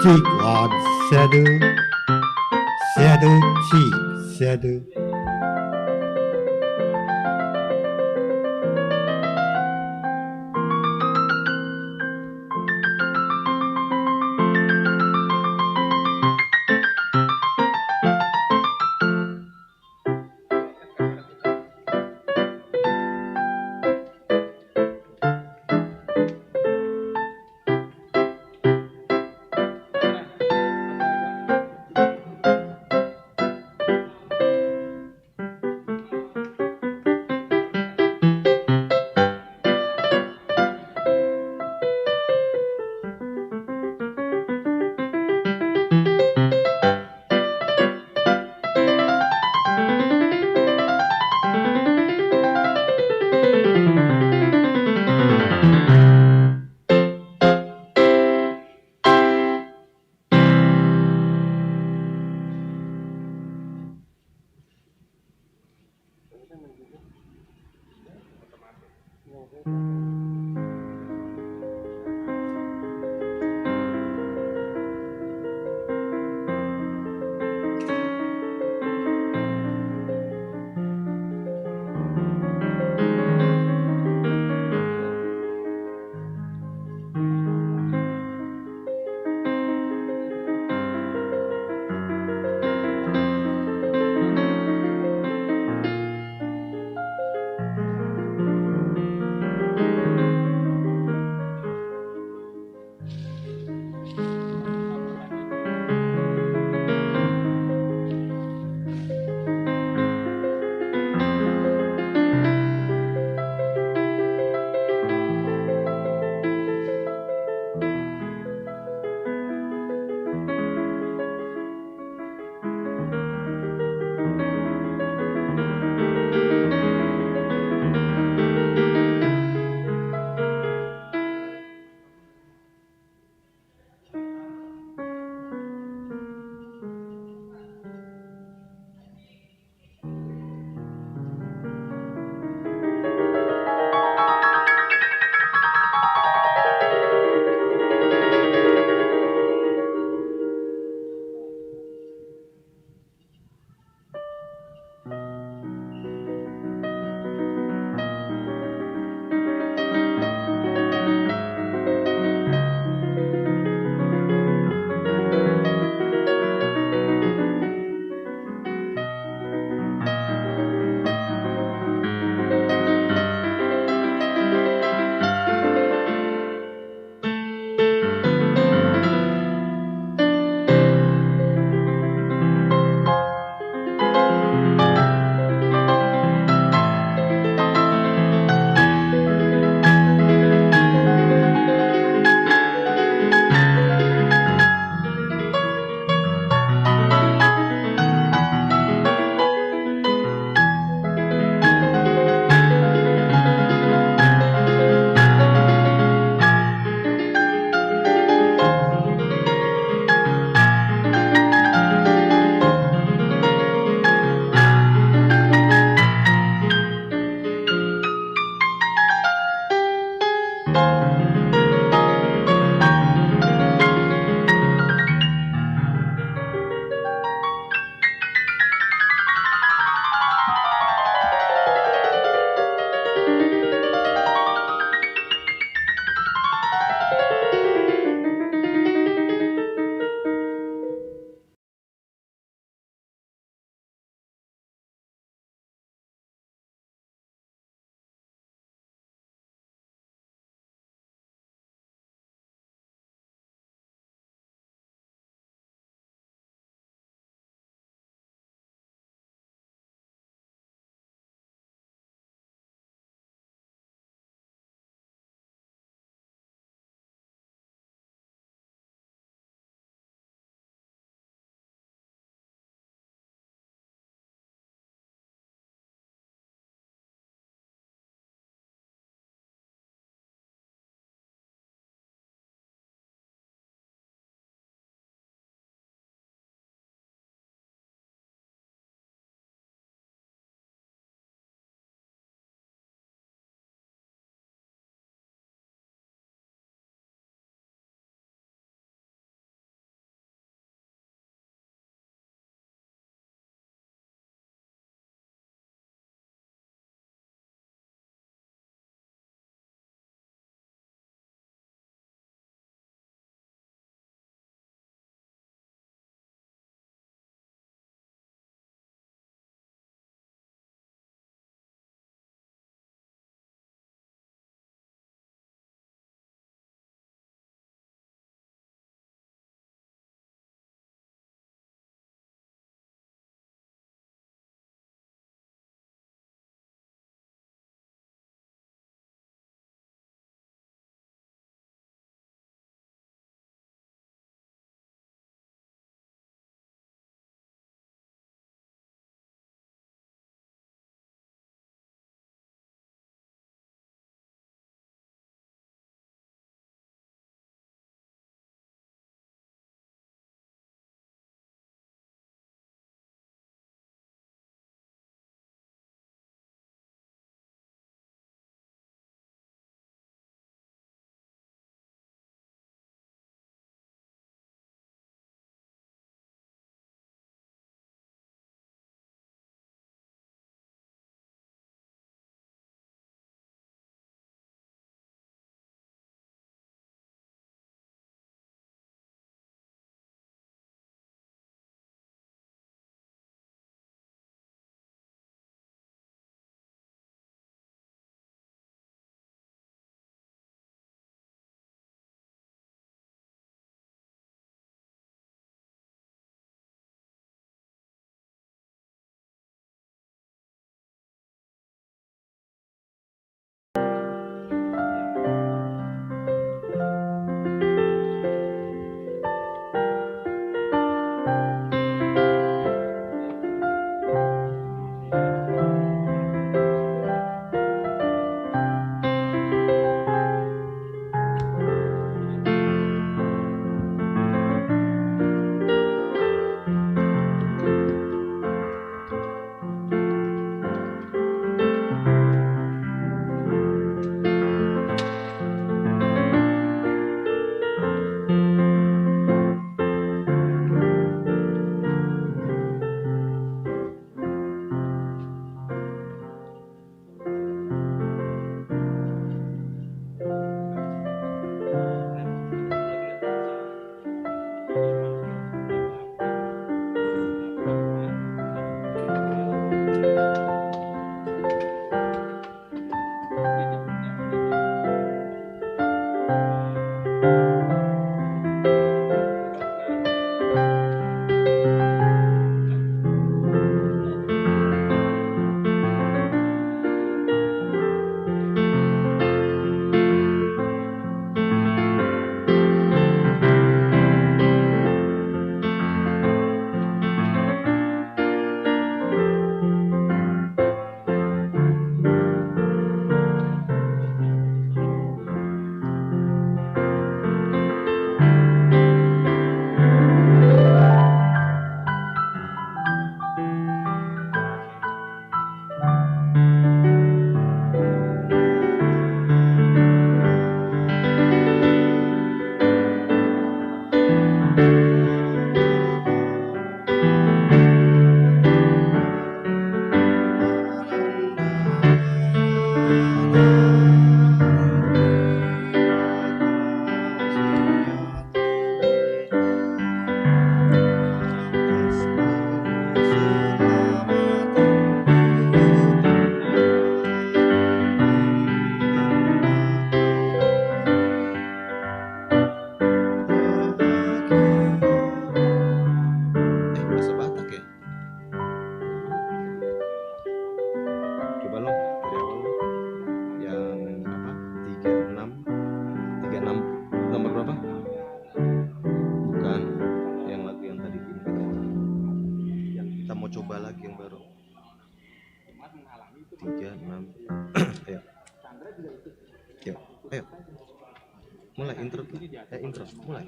Take one shadow, shadow, cheek, shadow. coba lagi yang baru. 3, 6. Ayo. Yuk, ayo. Mulai intro tuh. Intro, mulai.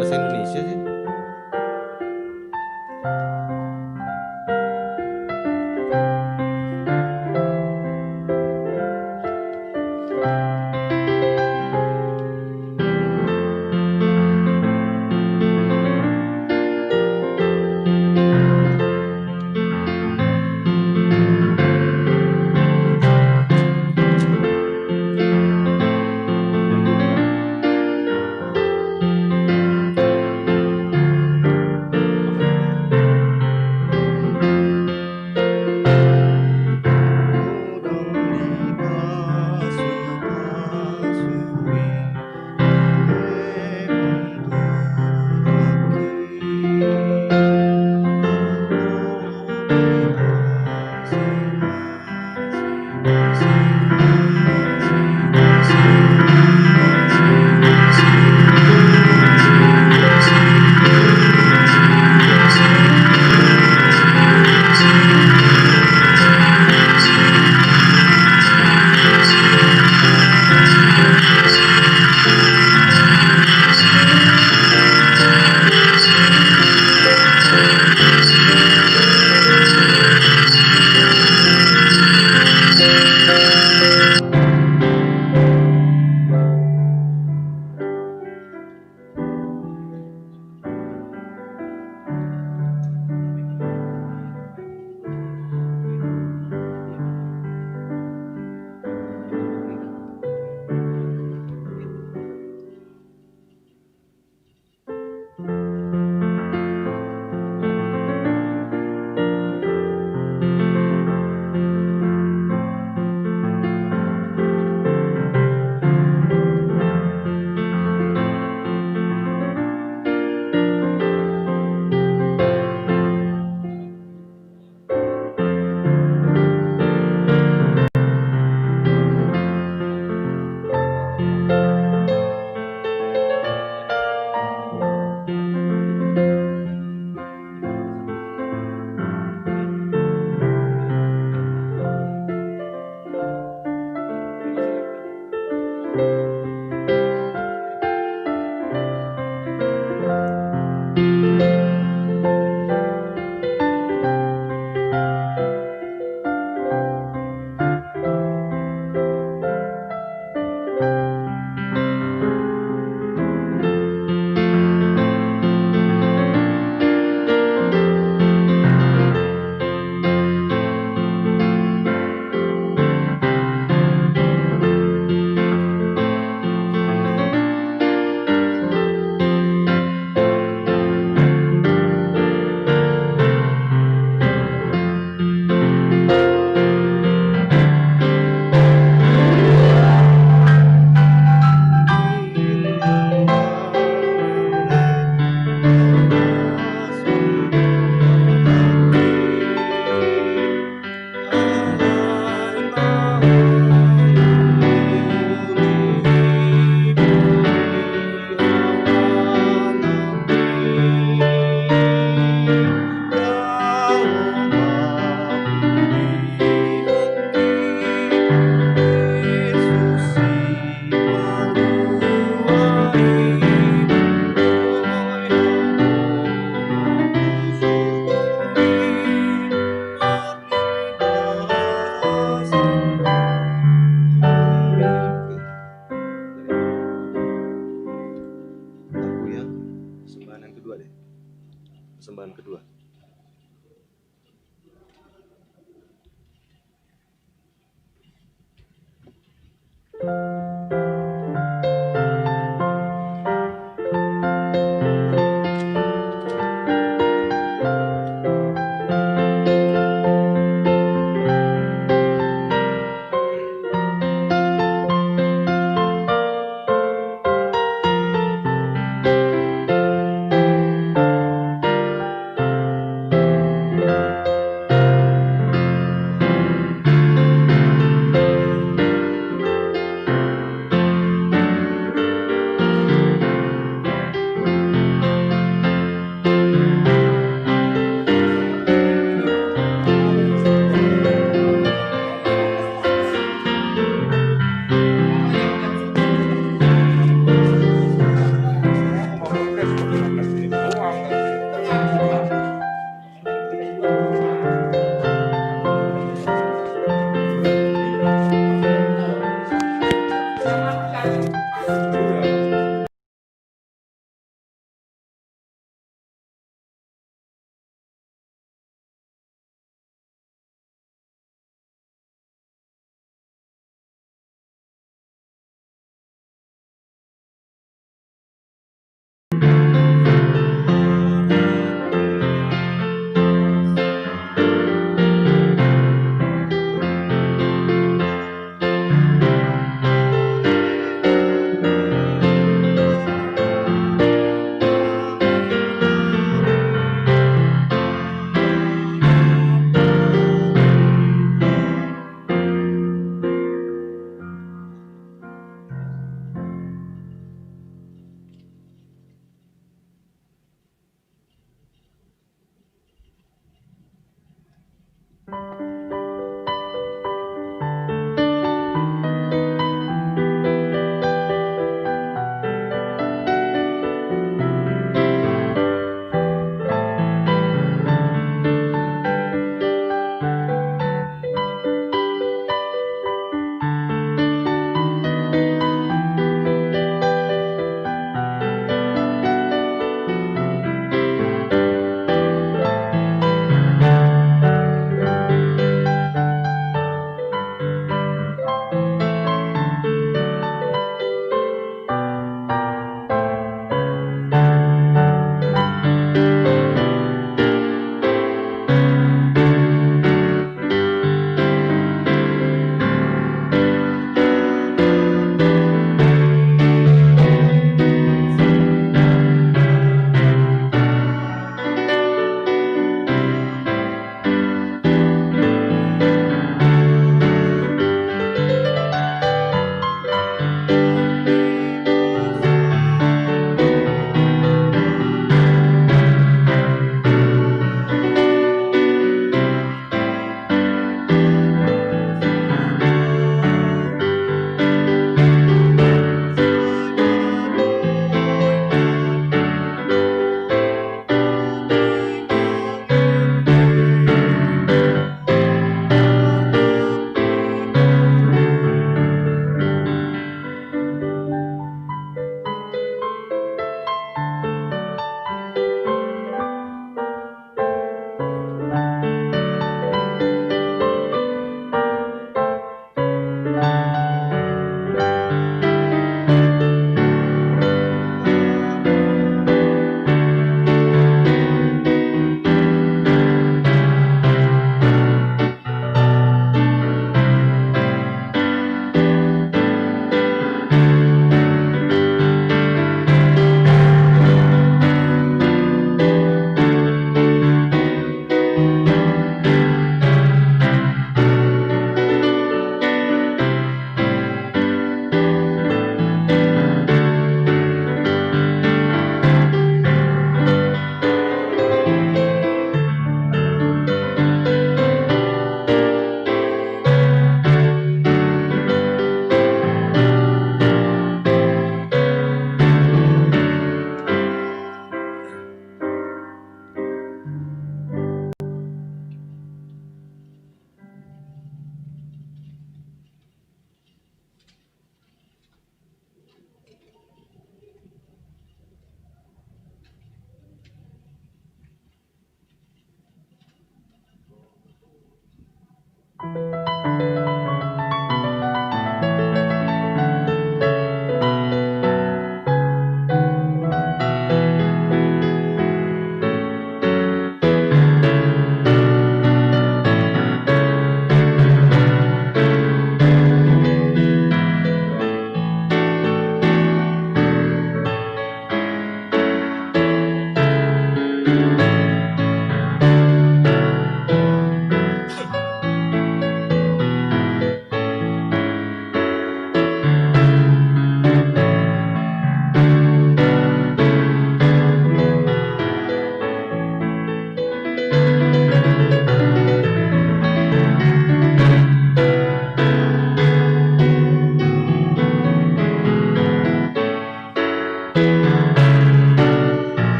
Bahasa Indonesia sih.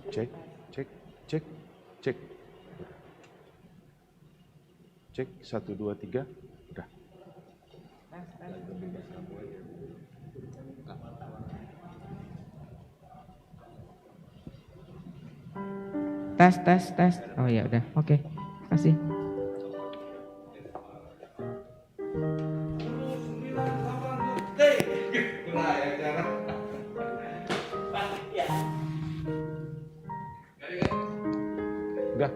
Cek, cek, cek, cek. Cek, 1, 2, 3, udah. Lagu bebas kamu aja. Tes. Oh ya udah, oke. Kasih. Udah.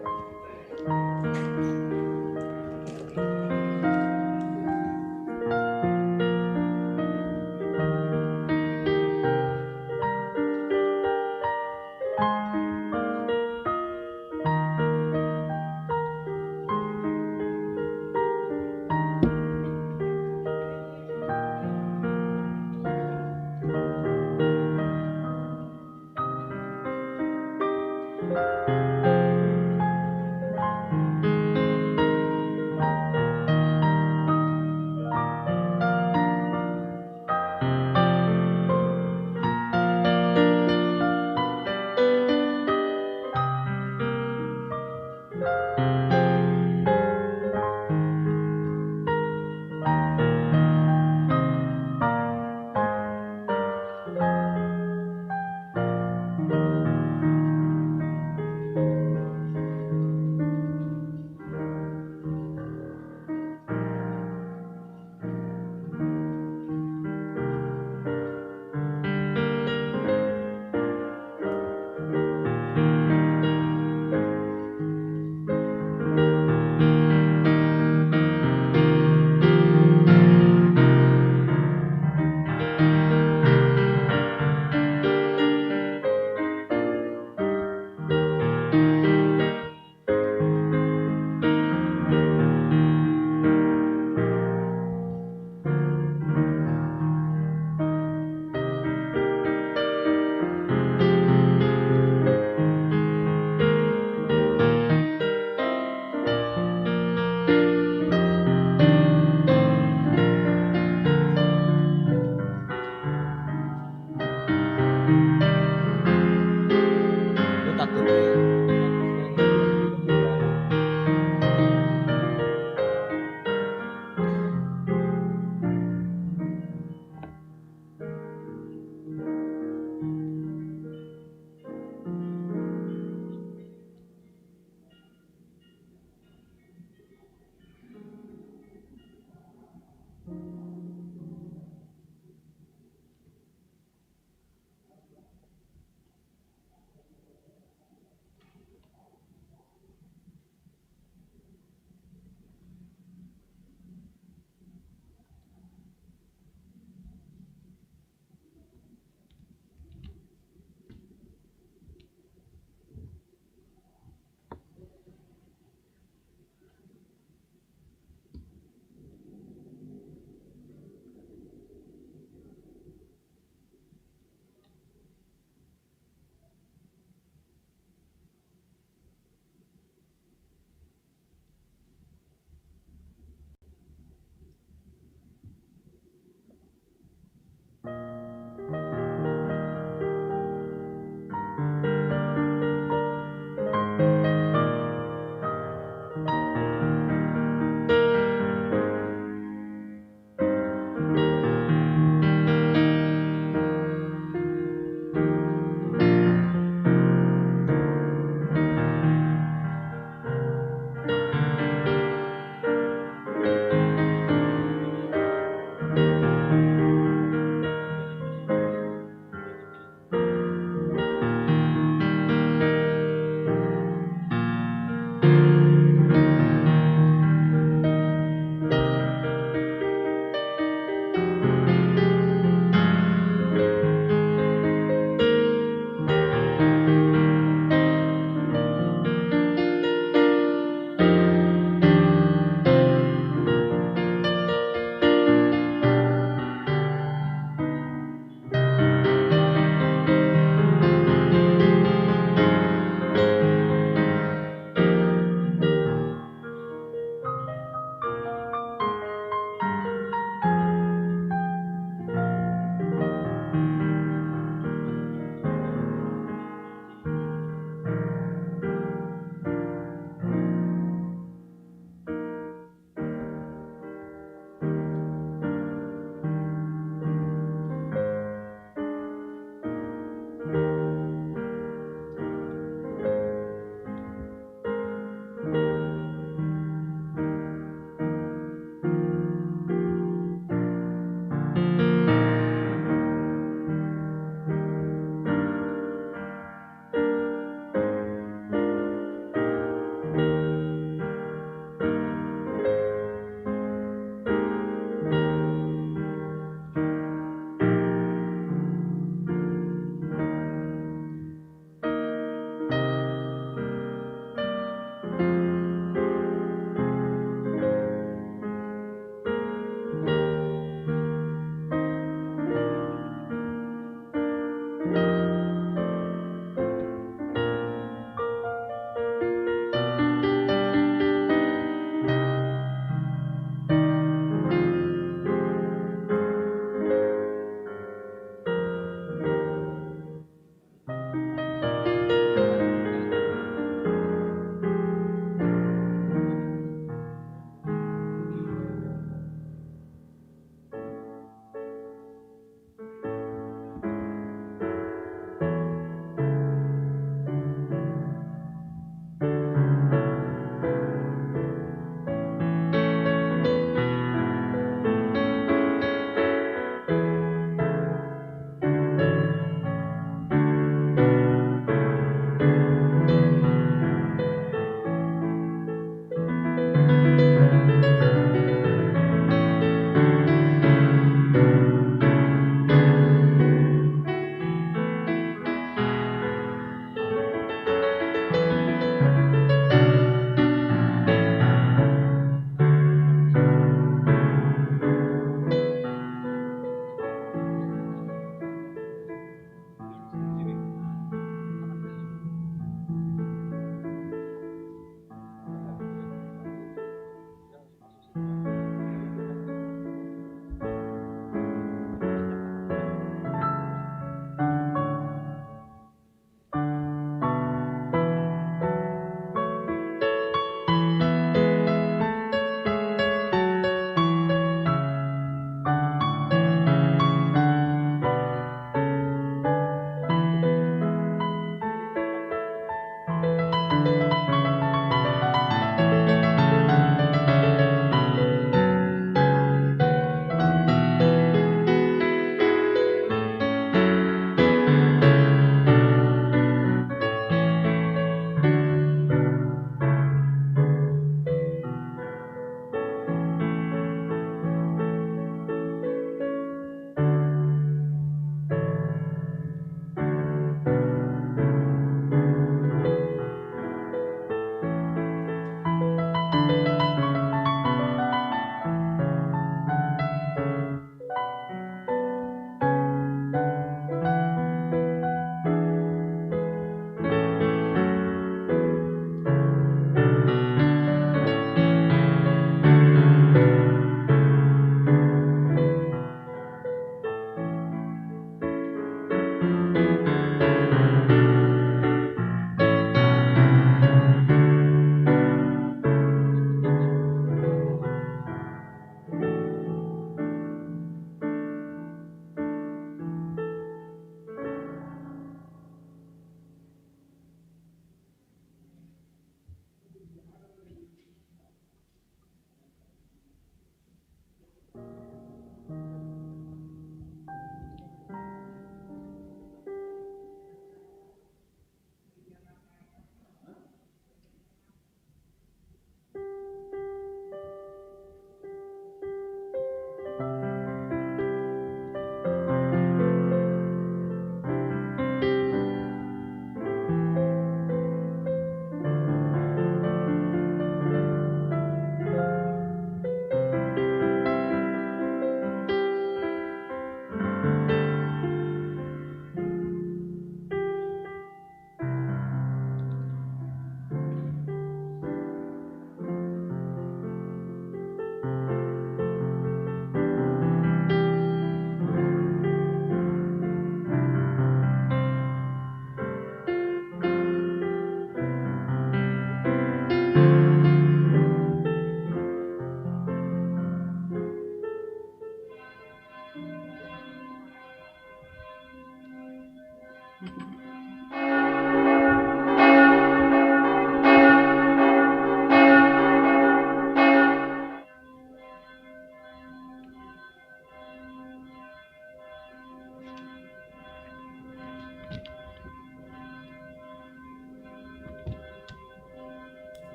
Lu takutnya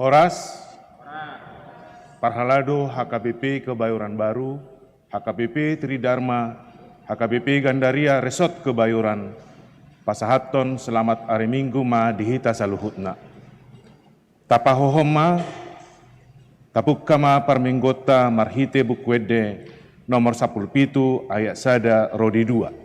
Horas, Parhalado HKBP Kebayoran Baru, HKBP Tridharma, HKBP Gandaria Resort Kebayoran, Pasahaton selamat hari Minggu ma dihita saluhutna. Tapahohoma, tapukama parminggota marhite bukwede nomor 17 ayat sada rodi 2.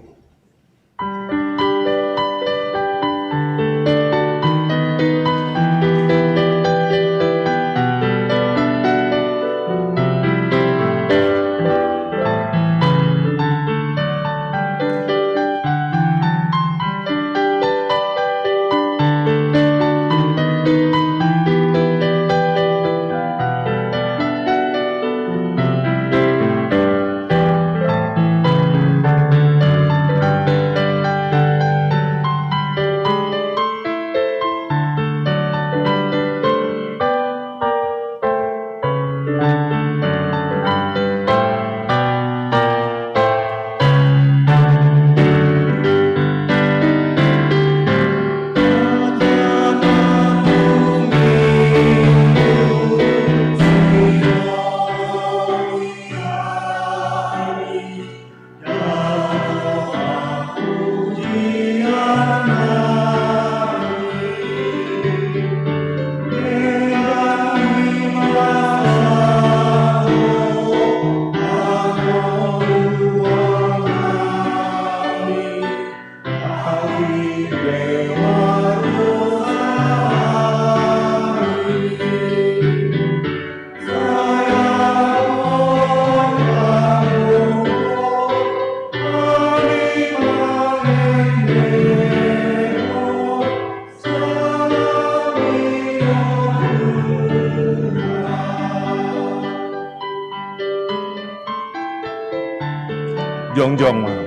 Jongjong mau.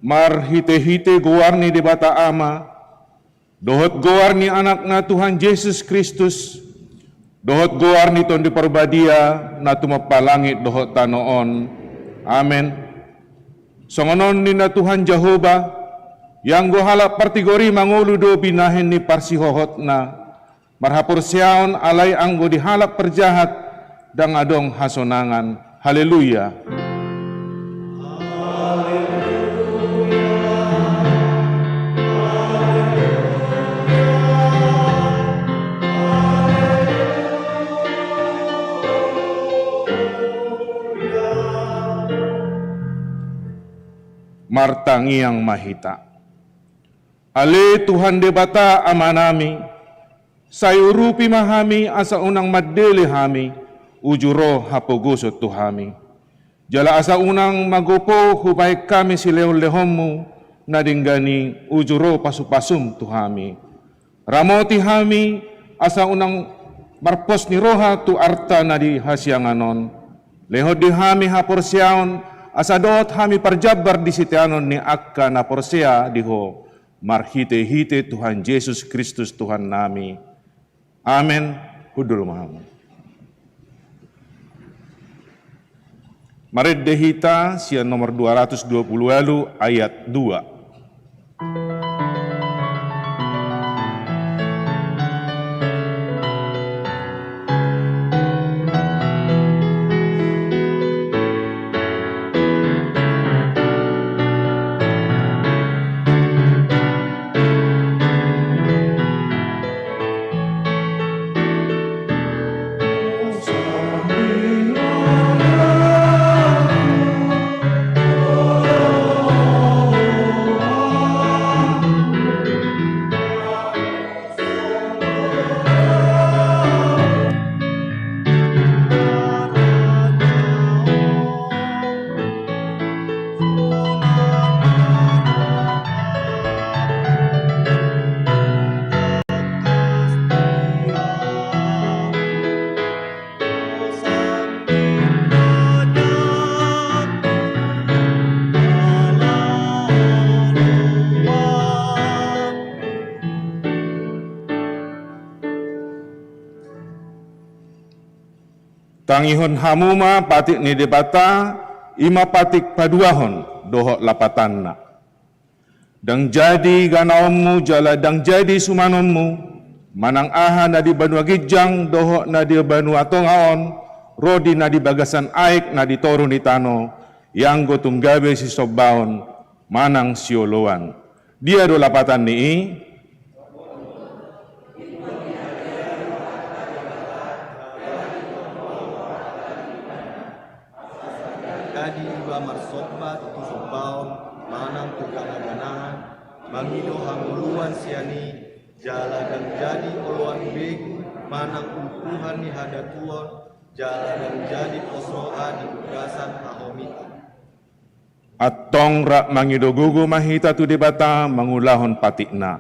Mar hite-hite gowarni di bata ama, dohot gowarni anakna Tuhan Yesus Kristus, dohot gowarni ton di perbadia, na tumapalangit dohot tanoon. Amen. Songonon ni na Tuhan Jehovah, yang gohalap partigori mangulu do binahin ni parsihohot na, marhapur siaon alay anggo dihalap perjahat, dangadong hasonangan. Haleluya. Martangiang mahita. Ale Tuhan debata amanami, sayurupi mahami asa unang madele hami, ujuro hapogusot tuhami. Jala asa unang magopo hubay kami si lehom-lehommu, nadinggani ujuro pasupasum tuhami. Ramoti hami asa unang marpos ni roha tu arta nadi hasyanganon. Lehod di hami haporsyaon, asa doot hami parjabar di sitianon ni akka na porsya diho. Marhite-hite Tuhan Yesus Kristus Tuhan nami. Amen. Hudul mahamu. Mareddehita sian nomor 220 lalu ayat 2. Tangihon hamuma patik ni debata, ima patik paduahon dohok lapatanna. Dang jadi ganaommu jala dang jadi sumanommu, manang aha nadi banua gijang dohok nadi banua tongaon, rodi nadi bagasan aik nadi toru ni tano, yang gotung gabe si sobaon, manang sioloan. Dia do lapatan ni Jadi iba marsobat tu sobaon manang tu gana-ganahan mangido hanguluan siani jala dan jadi oloan begu manang umpuhan ni hadatuon jala dan jadi posoa di ugasan ahomita. Atong rak mangido gugu mahita tu debata mangulahon patikna.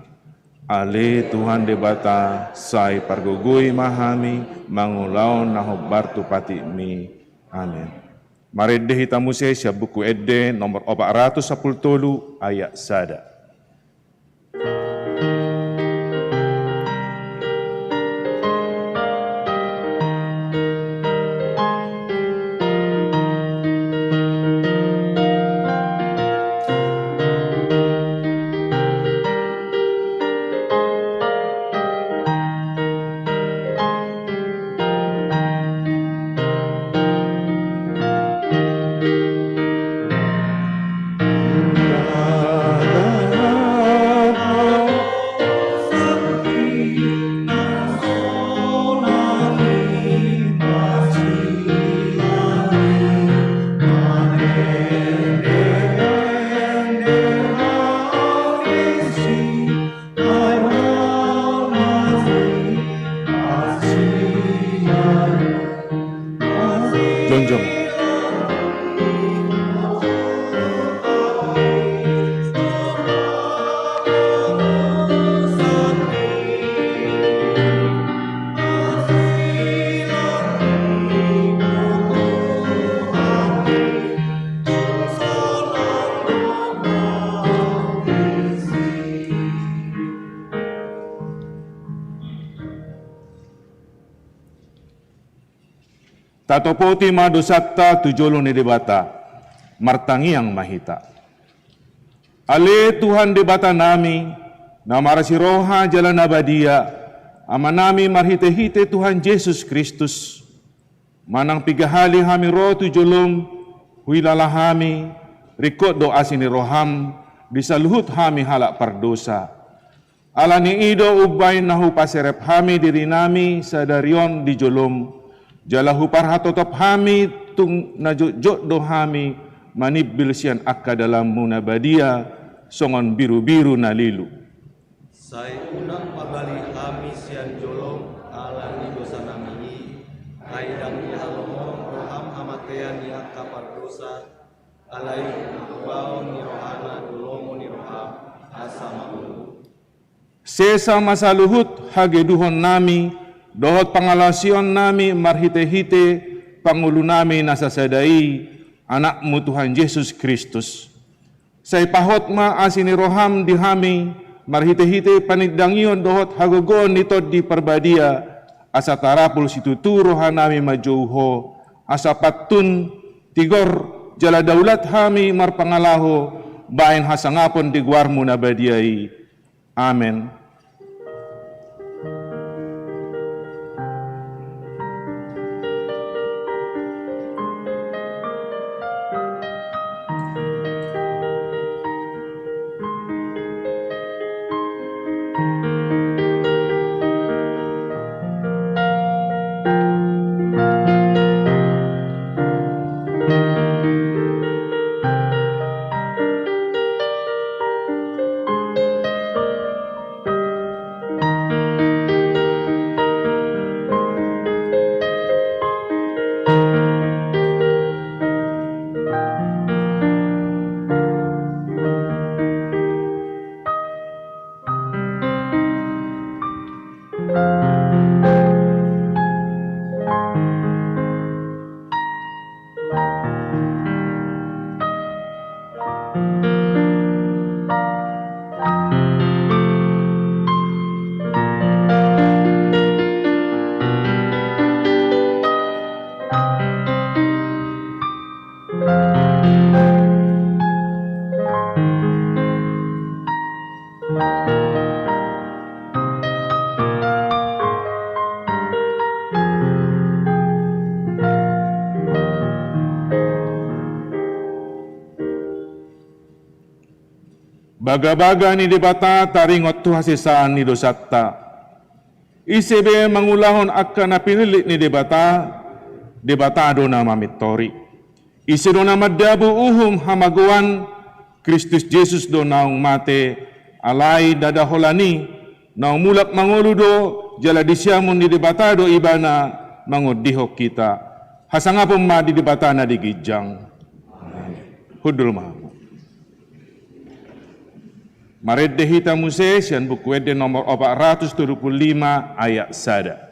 Ale Tuhan debata sai pargugui mahami mangulahon nahobar tu patikmi. Amin. Maredde hitamuse siya buku edde nomor 410 ayat sada. Jonjong. Tatopoti madusakta tujolo ni debata, martangiang mahita. Ale Tuhan debata nami, namarasi roha jalan abadia, amanami marhite-hite Tuhan Yesus Kristus. manang pigahali hami rotu jolom, huilala hami, rikot doa sini roham, bisa luhut hami halak pardosa. Alani ido ubay nahu paserep hami diri nami sadarion di jolom, jalahu parhatotop hami tung najok do hami, manibbil sian akka dalam munabadia, songon biru-biru nalilu. Sai unang pabali hami sian jolong alani dosa nami, kaidang ihalomorong roham hamatean ya kapar dosa, alai baon ni rohana dolomo ni roham asama ulu. Sesa masa luhut hageduhon nami, dohot pangalasion nami marhite-hite, pangulu nami nasasadai, anakmu Tuhan Yesus Kristus. Sai pahot ma asini roham dihami, marhite-hite paniddangion dohot hagogon nitod di perbadia, asa tarapul situtu rohanami majouho, asa patun tigor jala daulat hami marpangalaho, bain hasangapon di guarmu nabadiai. Amen. Baga-baga ni debata taringot tu hasisaan ni dosatta. Isebe mangulahon akka na pinilit ni debata do na mamitori. Isi do na madabu uhum hamaguan, Kristus Jesus do naung mate, alay dadaholani, naung mulak manguludo, jala disyamun ni debata do ibana, mangudihok kita. Hasangapong ma di debata na digijang. Hudul maha. Maredde hita Muse sian buku ede nomor 475 ayat sada.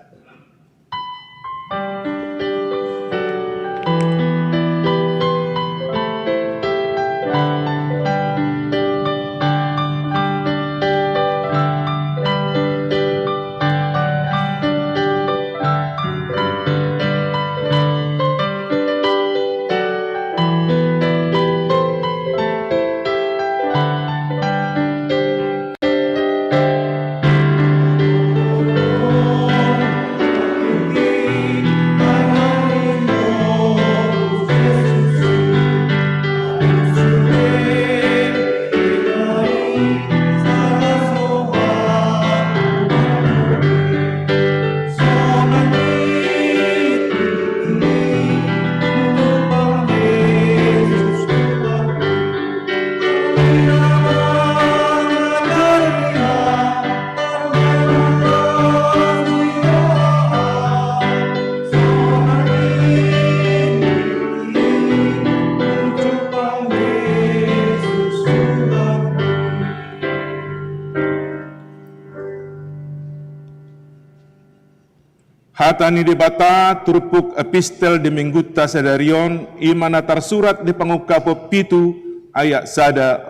Hatani debata turpuk epistel di mingguta sadarion imana tersurat di pangukapo pitu ayat sada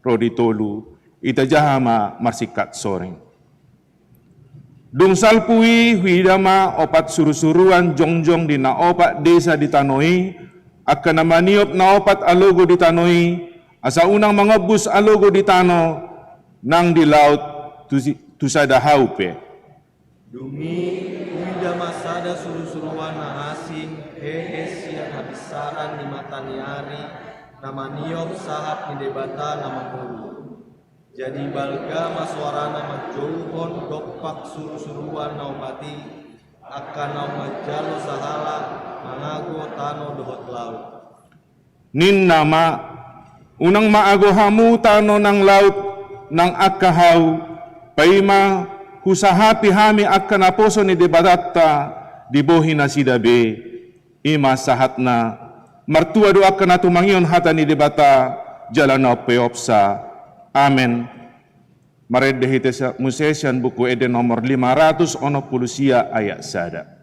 roditolu itajahama marsikat soreng. Dung salpui huidama opat suru-suruan jongjong di na opat desa di tanoi akan namaniop na opat alogo di tanoi asa unang mangabus alogo di tano nang di laut tusada haupe. Dumi huidama sada suru-suruan na asing isaran ni mataniari nama niop sahat ni debata nama mulu. Jadi balga masuarana majouhon dokpak suru-suruan naumati akan naumajalo sahala mangago tano dohot laut. Nin nama unang maago hamu tano ng laut ng akahaw paima husahapi hami akan aposo ni debatatta dibohi na sidabe ima sahat na martua do akan atumangion hata ni debata jalan na peopsa. Amen. Maredehite musesian buku Eden nomor 500 pulusia ayat sada.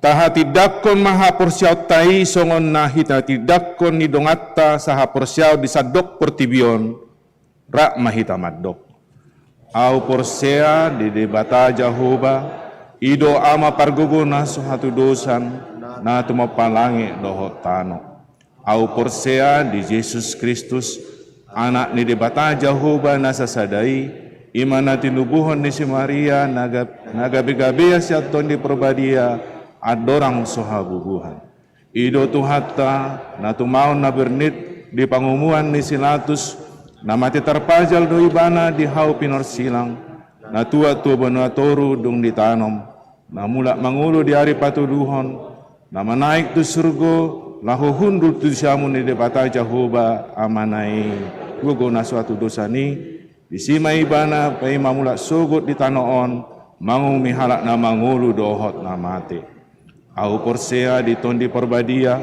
Tahatidakkon mahaporsiaw tai songon nahita tidakkon ni dongatta sahaporsiaw di sadok portibion rak mahita maddok. Au porsea di debata Jahoba ido ama parguguna suhatu dosan na tumapalangi dohot tano. Au porsea di Yesus Kristus anak ni debata Jahoba nasasadai imana tinubuhon ni si Maria nagabi-gabi siaton di perbadia adorang sohabubuhan. Ido tuhatta na tumaon na bernit di pangumuan ni Silatus na mati terpajal do ibana di hau pinor silang na tua-tua benua toru dung ditanom na mula mangulo di hari patuduhon na manaik tu surgo lahu hundul tu syamun di debata Jahoba amanai gugo na suatu dosa ni disima ibana pai mamula sogot di tanoon mangung mihalak na mangulu dohot na mate. Au porsea di tondi perbadia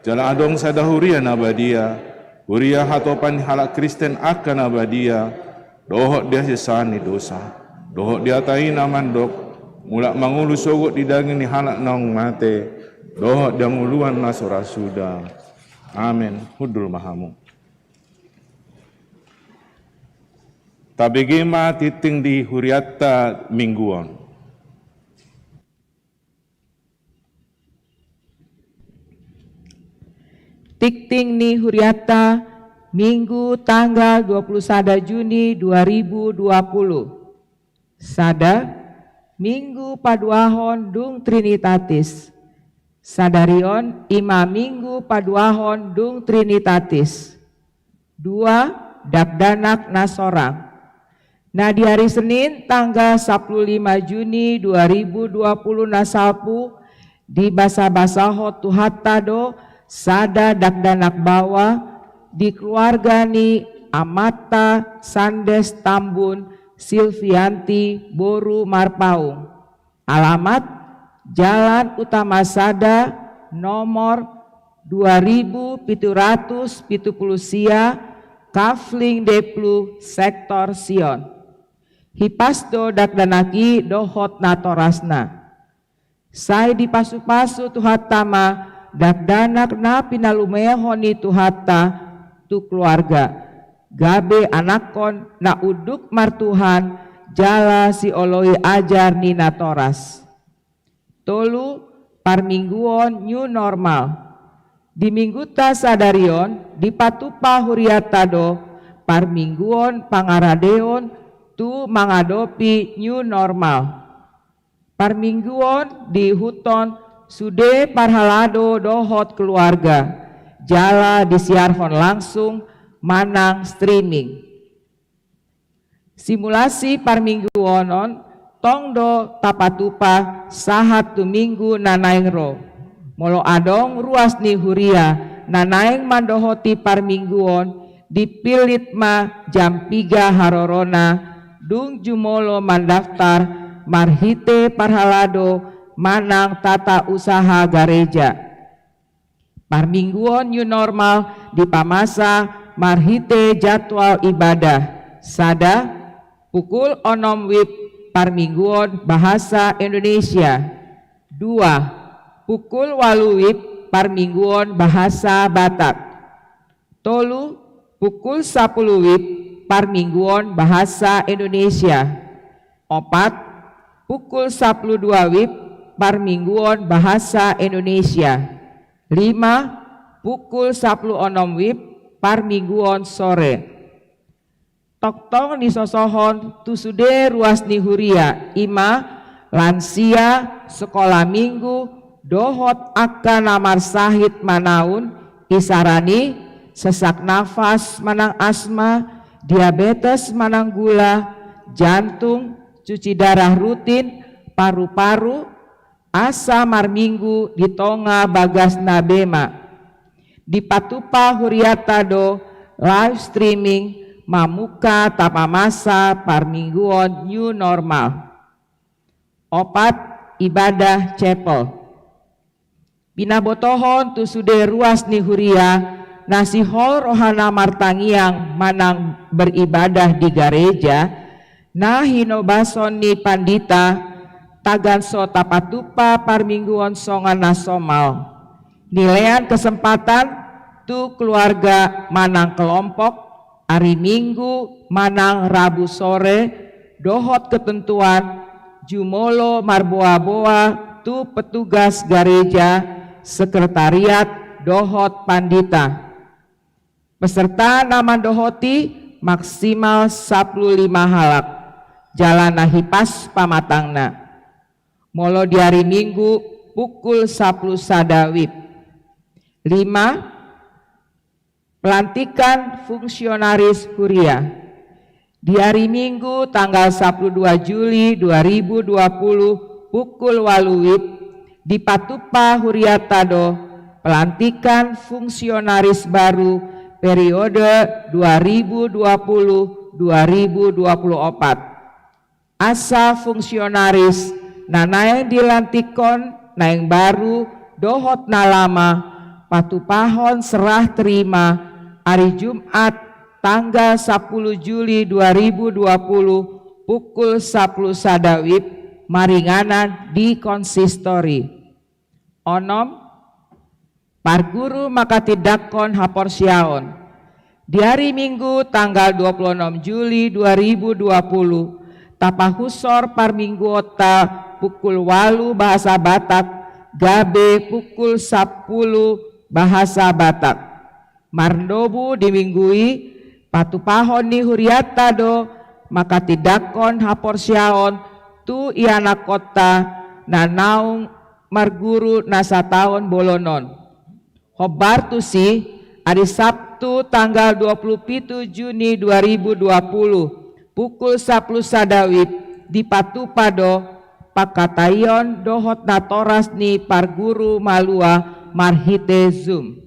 jala adong sadahuria nabadia huria hatopan halak Kristen akan nabadia dohot dia sesani dosa dohot dia tai namandok mulak mangulu sogot di daging ni halak nong mate dohot dia nguluan nasora suda. Amin. Hudul mahamu tabegema titing di huriatta mingguan. Tikting ni huriata Minggu tanggal 21 Juni 2020. Sada Minggu paduahon dung Trinitatis. Sadarion ima Minggu paduahon dung Trinitatis. 2. Dakdanak nasorang. Nah di hari Senin tanggal 15 Juni 2020 nasalpu di basa-basahot tuhattado sada dakdanak bawa di keluarga ni Amata Sandes Tambun Silvianti Boru Marpaung. Alamat Jalan Utama Sada nomor 2770 Sia Kafling Deplu Sektor Sion. Hipasdo dakdanaki dohot natorasna. Sai di pasu-pasu tuhatama dakdanak na pinalumehon ni tuhatta tu keluarga gabe anakon na uduk martuhan jala si oloi ajar ni natoras. Tolu parmingguon new normal di minggu ta sadarion di patupa huriatado parmingguon pangaradeon tu menghadapi new normal. Parmingguon di huton sude parhalado dohot keluarga. Jala disiarkan langsung manang streaming. Simulasi parmingguonon tongdo tapatupa sahat tu minggu nanaing ro. Molo adong ruas ni huria nanaing mandohoti parmingguon dipilit ma jam 3 harorona dung jumolo mandaftar marhite parhalado manang tata usaha gereja. Parmingguon new normal di pamasa marhite jadwal ibadah. Sada pukul 6 WIB parmingguon bahasa Indonesia. 2. Pukul 8 WIB parmingguon bahasa Batak. 3. Pukul 10 WIB parmingguon bahasa Indonesia. 4. Pukul 12 WIB parmingguon bahasa Indonesia. 5. Pukul 16 WIB parmingguon sore. Toktong ni sosohon tu sude ruas ni huria ima lansia sekolah minggu dohot akan namar sahid manaun isarani sesak nafas manang asma, diabetes manang gula, jantung, cuci darah rutin, paru-paru, asa marminggu di tonga bagas nabema. Di patupa huriatado live streaming mamuka tapamasa parmingguon new normal. 4. Ibadah chapel. Pinabotohon tu sude ruas ni huria nasi hol rohana martangiang manang beribadah di gereja nah hinobason ni pandita taganso tapatupa parmingguon songan nasomal. Nilean kesempatan tu keluarga manang kelompok hari Minggu manang Rabu sore dohot ketentuan jumolo marboa-boa tu petugas gereja sekretariat dohot pandita. Peserta nama dohoti maksimal 15 halak. Jalan nahipas pamatangna. Molo di hari Minggu pukul 10 sadawib. 5. Pelantikan fungsionaris huria. Di hari Minggu tanggal 12 Juli 2020 pukul 8 WIB di Patupa Huriatado pelantikan fungsionaris baru periode 2020-2024. Asa fungsionaris nanaeng dilantikon naeng baru dohot nalama patupahon serah terima hari Jumat tanggal 10 Juli 2020 pukul 10 sadawib maringanan di konsistori. Onom parguru maka tidakon haporsiaon. Di hari Minggu tanggal 26 Juli 2020 tapahusor parmingguota pukul 8 bahasa Batak gabe pukul 10 bahasa Batak. Mardobu diminggui patupahon ni huriatado maka tidakon haporsiaon tu iana kota nanaung marguru nasa tahun bolonon. Hobar tu si hari Sabtu tanggal 27 Juni 2020 pukul 10 sadawib di Patupado Pakatayon dohot natoras ni parguru malua marhite Zoom.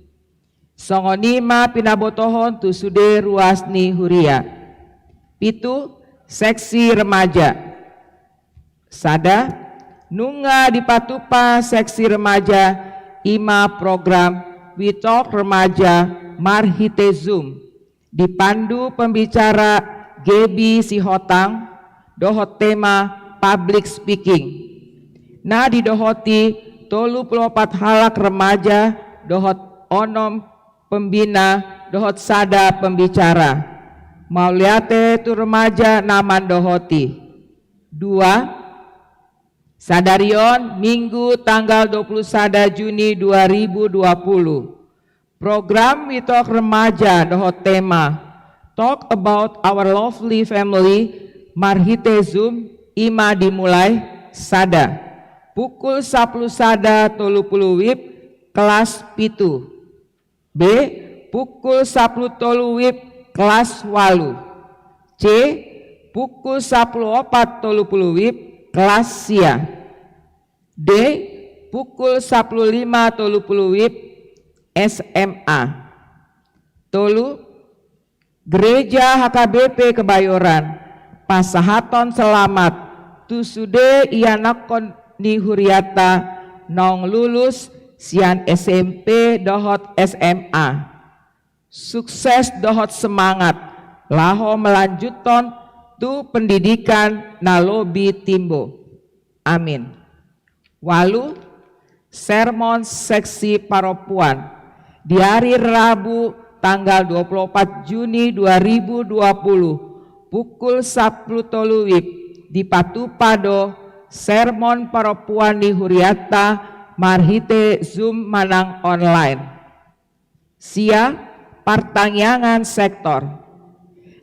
Songonima pinabotohon tu sude ruas ni huria. 7. Seksi remaja. Sada nunga di Patupa seksi remaja ima program We Talk Remaja marhite Zoom dipandu pembicara Gebi Sihotang dohot tema public speaking. Nah didohoti 34 halak remaja dohot onom pembina dohot sada pembicara. Mauliate tu remaja naman dohoti. 2. Sadarion Minggu tanggal 21 Juni 2020. Program Witok Remaja dohot tema talk about our lovely family, Marhite Zoom, Ima dimulai, sada. Pukul 10 sada 30 WIB, kelas pitu. B. Pukul 10 30 WIB, kelas walu. C. Pukul 10.04 30 WIB, kelas sia. D. Pukul 10.05 30 WIB, SMA. Tolu, Gereja HKBP Kebayoran, Pasahaton Selamat, tusude ianakon ni huriata, nong lulus sian SMP dohot SMA. Sukses dohot semangat, laho melanjuton tu pendidikan nalobi timbo. Amin. Walu, sermon seksi paropuan di hari Rabu tanggal 24 Juni 2020 pukul 10 WIB di Patupado, sermon paropuan di Huriata Marhite Zoom Manang online. Sia partangyangan sektor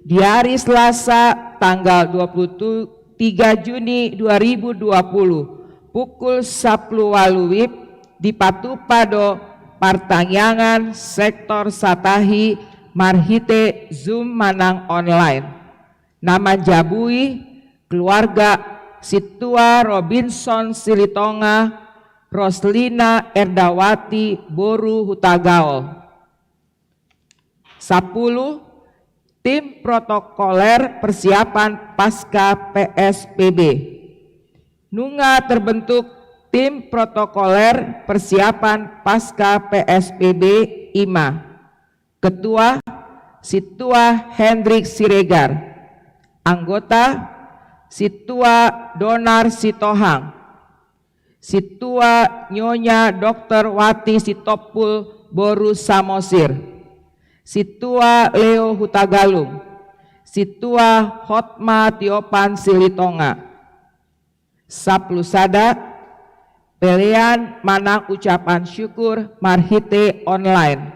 di hari Selasa tanggal 23 Juni 2020 pukul 10 WIB di Patupado, partangyangan sektor Satahi Marhite Zoom Manang online. Nama jabui keluarga Situa Robinson Silitonga, Roslina Erdawati Boru Hutagaol. 10. Tim protokoler persiapan pasca PSBB. Nunga terbentuk Tim protokoler persiapan pasca PSBB IMA. Ketua Situa Hendrik Siregar. Anggota Situa Donar Sitohang. Situa Nyonya Dr. Wati Sitopul Boru Samosir. Situa Leo Hutagalung. Situa Hotma Tiopan Silitonga. Saplusada pelian manang ucapan syukur Marhite online.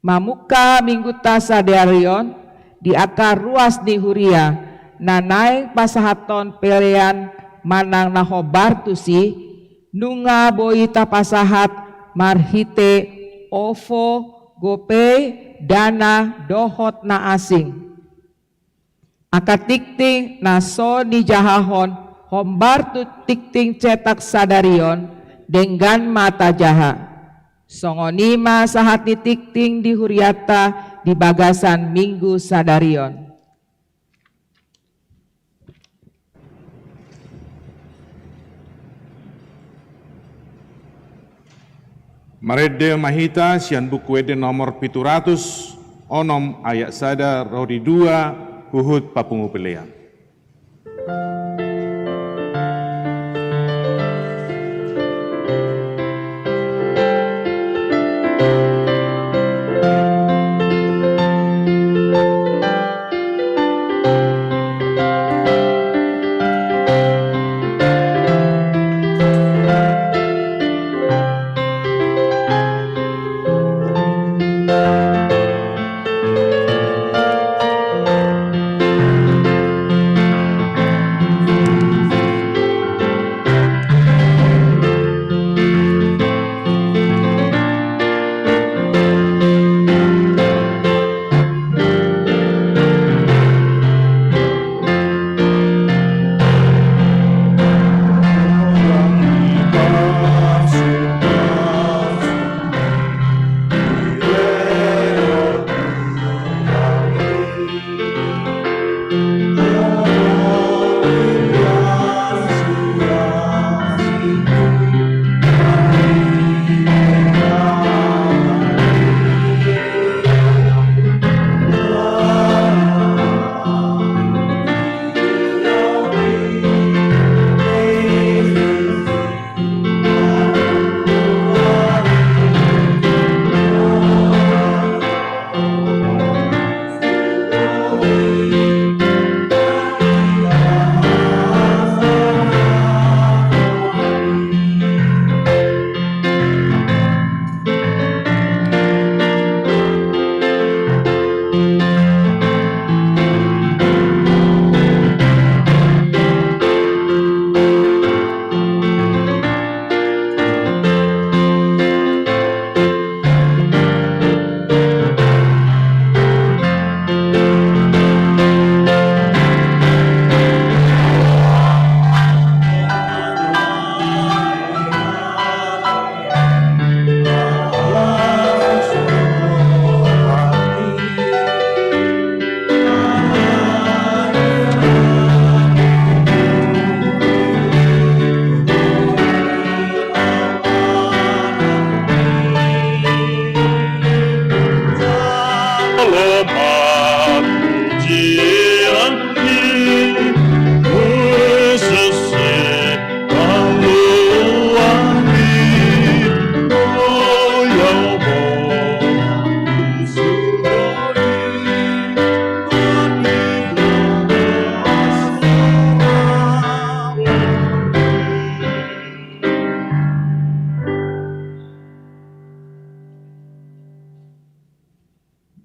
Mamuka minggu tasadarion di akar ruas di Huria nanai pasahaton pelian manang nahobartusi nunga boita pasahat Marhite ovo gope dana dohot na asing. Akatikting naso di jahahon hombar tu tikting cetak sadarion dengan mata jaha. Songonima sahati tikting di Huriata di bagasan minggu sadarion. Marede mahita sian buku ede nomor 700 onom ayat sada rodi 2 huhut papungu pelean.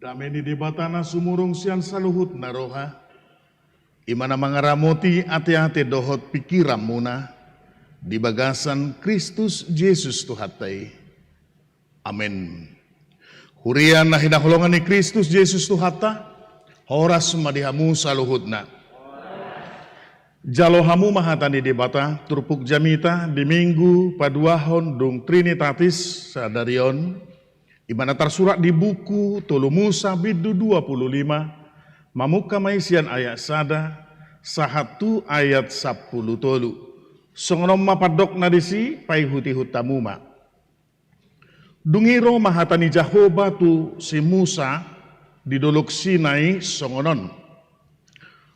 Dameni debatana sumurung sian saluhut naroha, imana mangaramoti ate-ate dohot pikiran muna, di bagasan Kristus Yesus Tuhatai. Amin. Hurian na hinakulungan ni Kristus Yesus Tuhata, horas madihamu saluhutna. Jalohamu mahatani debata, turpuk jamita di minggu paduahon dung Trinitatis sadarion, imana tersurat di buku Tolu Musa bidu 25, mamuka maisian ayat sada, sahatu ayat 10 tolu. Songonom mapadok nadisi pai huti hutamuma. Dungiro mahatani Jahoba tu si Musa di dolok Sinai songonon.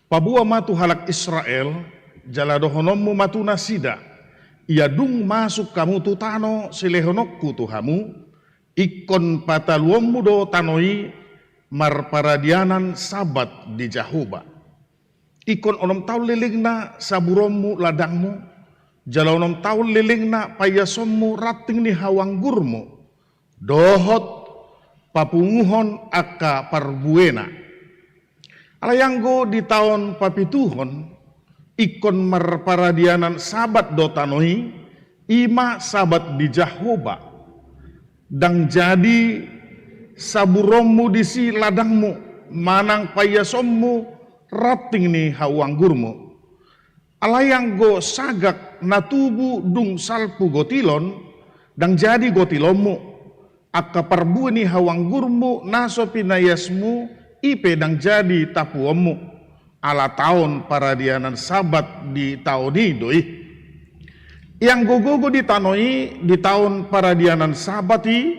Pabua matu halak Israel, jaladohonommu matu nasida. Ia dung masuk kamu tu tano silehonokku tuhamu, ikon pataluommu do tanoi marparadianan sabat di Jahoba. Ikon onom tau lilingna saburommu ladangmu, jalonom tau lilingna payasommu rating ni hawanggurmu, dohot papunguhon aka parbuena. Alayanggo di tahun papituhon, ikon marparadianan sabat do tanoi, ima sabat di Jahoba. Dang jadi saburommu disi ladangmu, manang payasommu rating ni hawanggurmu. Alayanggo sagak natubu dung salpu gotilon, dang jadi gotilommu, akka parbu ni hawanggurmu naso pinayasmu, ipe dang jadi tapuommu, ala tahun paradianan sabat di tahun idoi. Yang gogogo di tanoi di tahun paradianan sabati,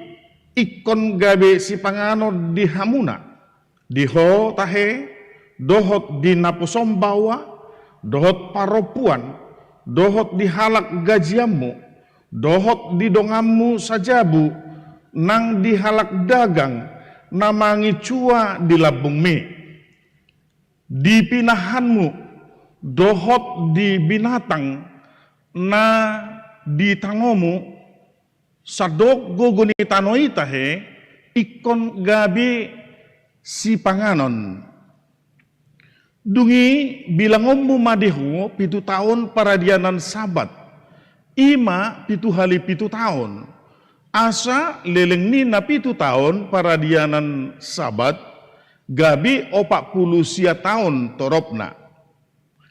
ikon gabe si pangano di hamuna, diho tahe, dohot di napusombawa, dohot paropuan, dohot di halak gajiammu, dohot di dongammu sajabu, nang di halak dagang, namangi cua di labung me. Di pinahanmu, dohot di binatang, na di tangomu, sadok gogoni tanoi tahe, ikon gabi si panganon. Dungi bilangommu madihu pitu tahun paradianan sabat, ima pitu hali pitu tahun. Asa leleng ni na pitu tahun paradianan sabat, gabi 40 sia tahun toropna.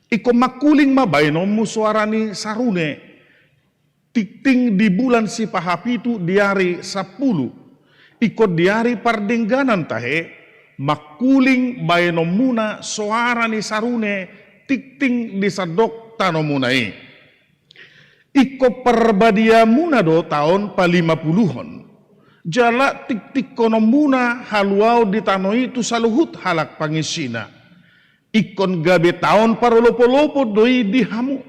Iko makuling mabaynommu suarani sarune, tikting di bulan si pahapitu diari 10. Iko diari pardengganan tahe, makuling baynomuna suarani sarune, tikting di sadok tanomunai. Iko perbadiamuna do tahun pa50-on. Jala tik-tik konomuna haluau di tanoi itu saluhut halak pangisina. Ikon gabe tahun parolopo-lopo doi dihamu.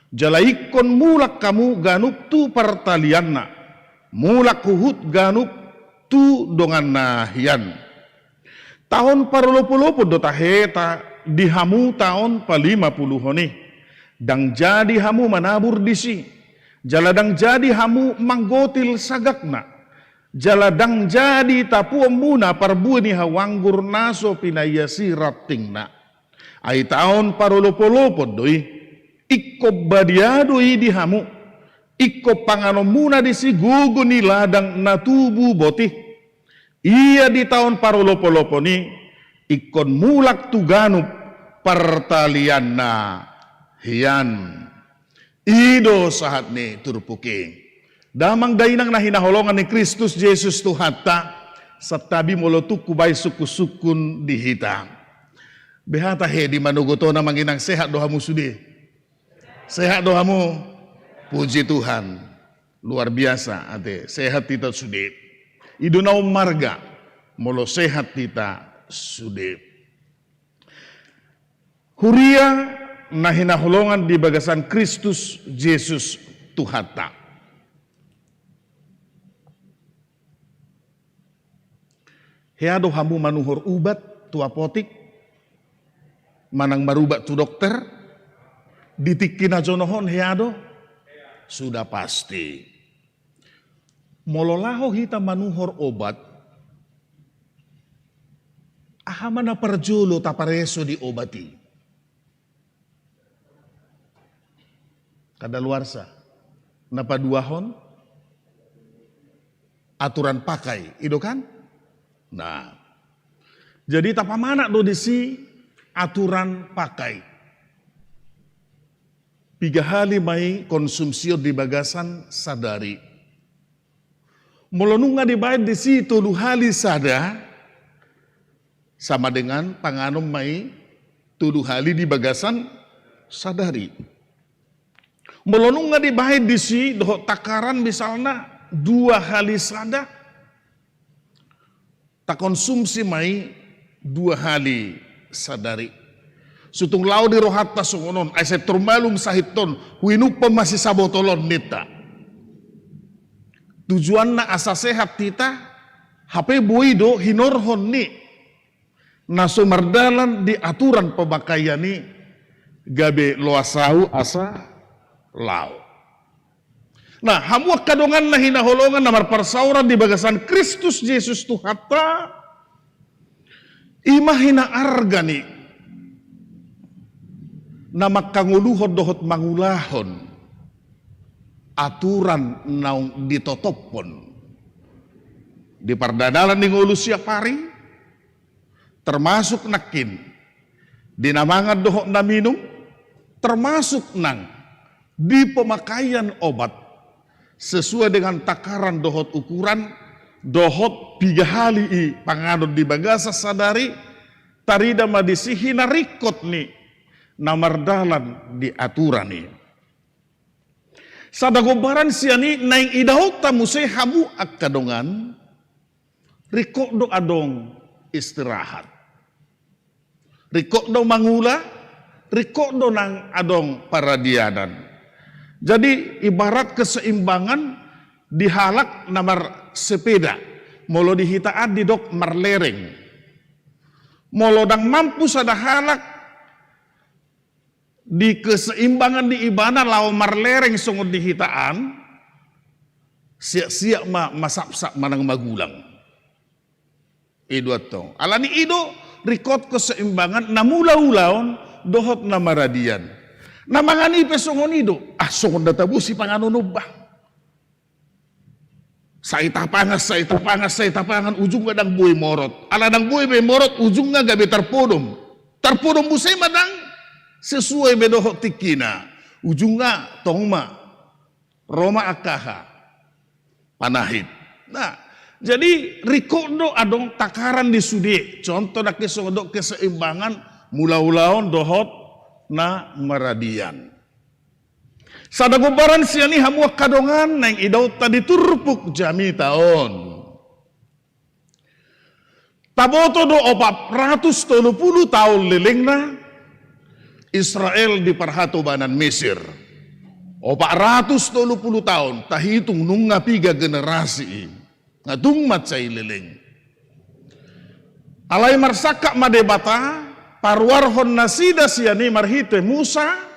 Jala ikon mulak kamu ganup tu partalianna. Mulak huhut ganup tu dongan nahian. Tahun parolopo-lopo do taheta dihamu tahun pa50-oni. Dang jadi hamu manabur disi, jaladang jadi hamu manggotil sagakna, jaladang jadi tapuam muna parbuani hawanggur naso pinayasi ratingna. Ai taon parolopo-lopo doi, ikko badiadoi di hamu, ikko pangano muna disi gugu ni ladang natubu botih. Ia di tahun parolopo-lopo ni, ikon mulak tuganup partalianna. Hiyan, ido sahat ni turpuking. Damang dainang na hinaholongan ni Kristus Jesus Tuhata, sa tabi molotuk kubay suku-sukun dihita. Behata he di manugoto na manginang sehat dohamu sudi. Sehat dohamu, puji Tuhan. Luar biasa ate, sehat kita sudi. Ido na marga, molo sehat kita sude. Huria na hinahulongan di bagasan Kristus Yesus Tuhata. Heado hamu manuhur ubat tu apotik, manang marubat tu dokter, ditikina jonohon heado, sudah pasti. Mololaho hita manuhur obat, ahamana perjolo tapareso di obati. Kadaluarsa, napaduahon, aturan pakai, itu kan? Nah, jadi tapamana do disi aturan pakai. 3 hari mai konsumsio di bagasan sadari. Molonunga dibayar di situ 2 hari sada sama dengan panganom mai 7 hari di bagasan sadari. Molonunga dibayar di si doh takaran misalnya 2 hari sada tak konsumsi mai 2 hari sadari. Sutung lau di rohatta sungonon aiset turmalum sahiton huinupa masih sabotolon nita. Tujuan na asa sehat kita HP buido hinorhon ni naso mardalan di aturan pemakaian ni gabe loasau asa lau. Nah, hamuak kadongan na hinaholongan namar persauran di bagasan Kristus Yesus Tuhata imahina argani na makanguluhod dohot mangulahon aturan naung ditotopon di pardadalan ning ulu siap hari termasuk nakin dinamangan dohot na minum termasuk nang di pemakaian obat sesuai dengan takaran dohot ukuran dohot 3 hari panganod di bagasa sadari tarida madisihi narikot ni namardalan di aturan ni sadagobaran siani naing idaw tamusay hamu akadongan rikok do adong istirahat rikok do mangula rikok do nang adong paradianan. Jadi ibarat keseimbangan dihalak namar sepeda. Molo dihitaan di dok marlereng. Molo dang mampu sada halak di keseimbangan di ibana lau marlereng sungguh dihitaan. Siap-siap masap-sap manang magulang. Ido atong. Alani ido rikot keseimbangan namula-ulaon dohot namaradian. Namangani pesongon ido, songon databusi panganunubah. Saita pangas, ujung gadang buhay morot. Aladang buhay be morot, ujung nga gabi tarpodom. Tarpodom busay madang, sesuai bedohot tikina. Ujung nga, tongma, Roma akaha, panahit. Nah, jadi rikodo adong takaran di sudi. Contoh dak kesodok keseimbangan, mula-ulaon dohot, na maradian. Sadagobaran siani hamuak kadongan nang idaw tadi turpuk jami taon. Taboto do 430 tahun lelengna Israel di perhatobanan Mesir. 430 tahun tahitung nung ngapiga generasi ngatung matsay leleng. Alay marsaka madebata parwarhon nasida siani marhite Musa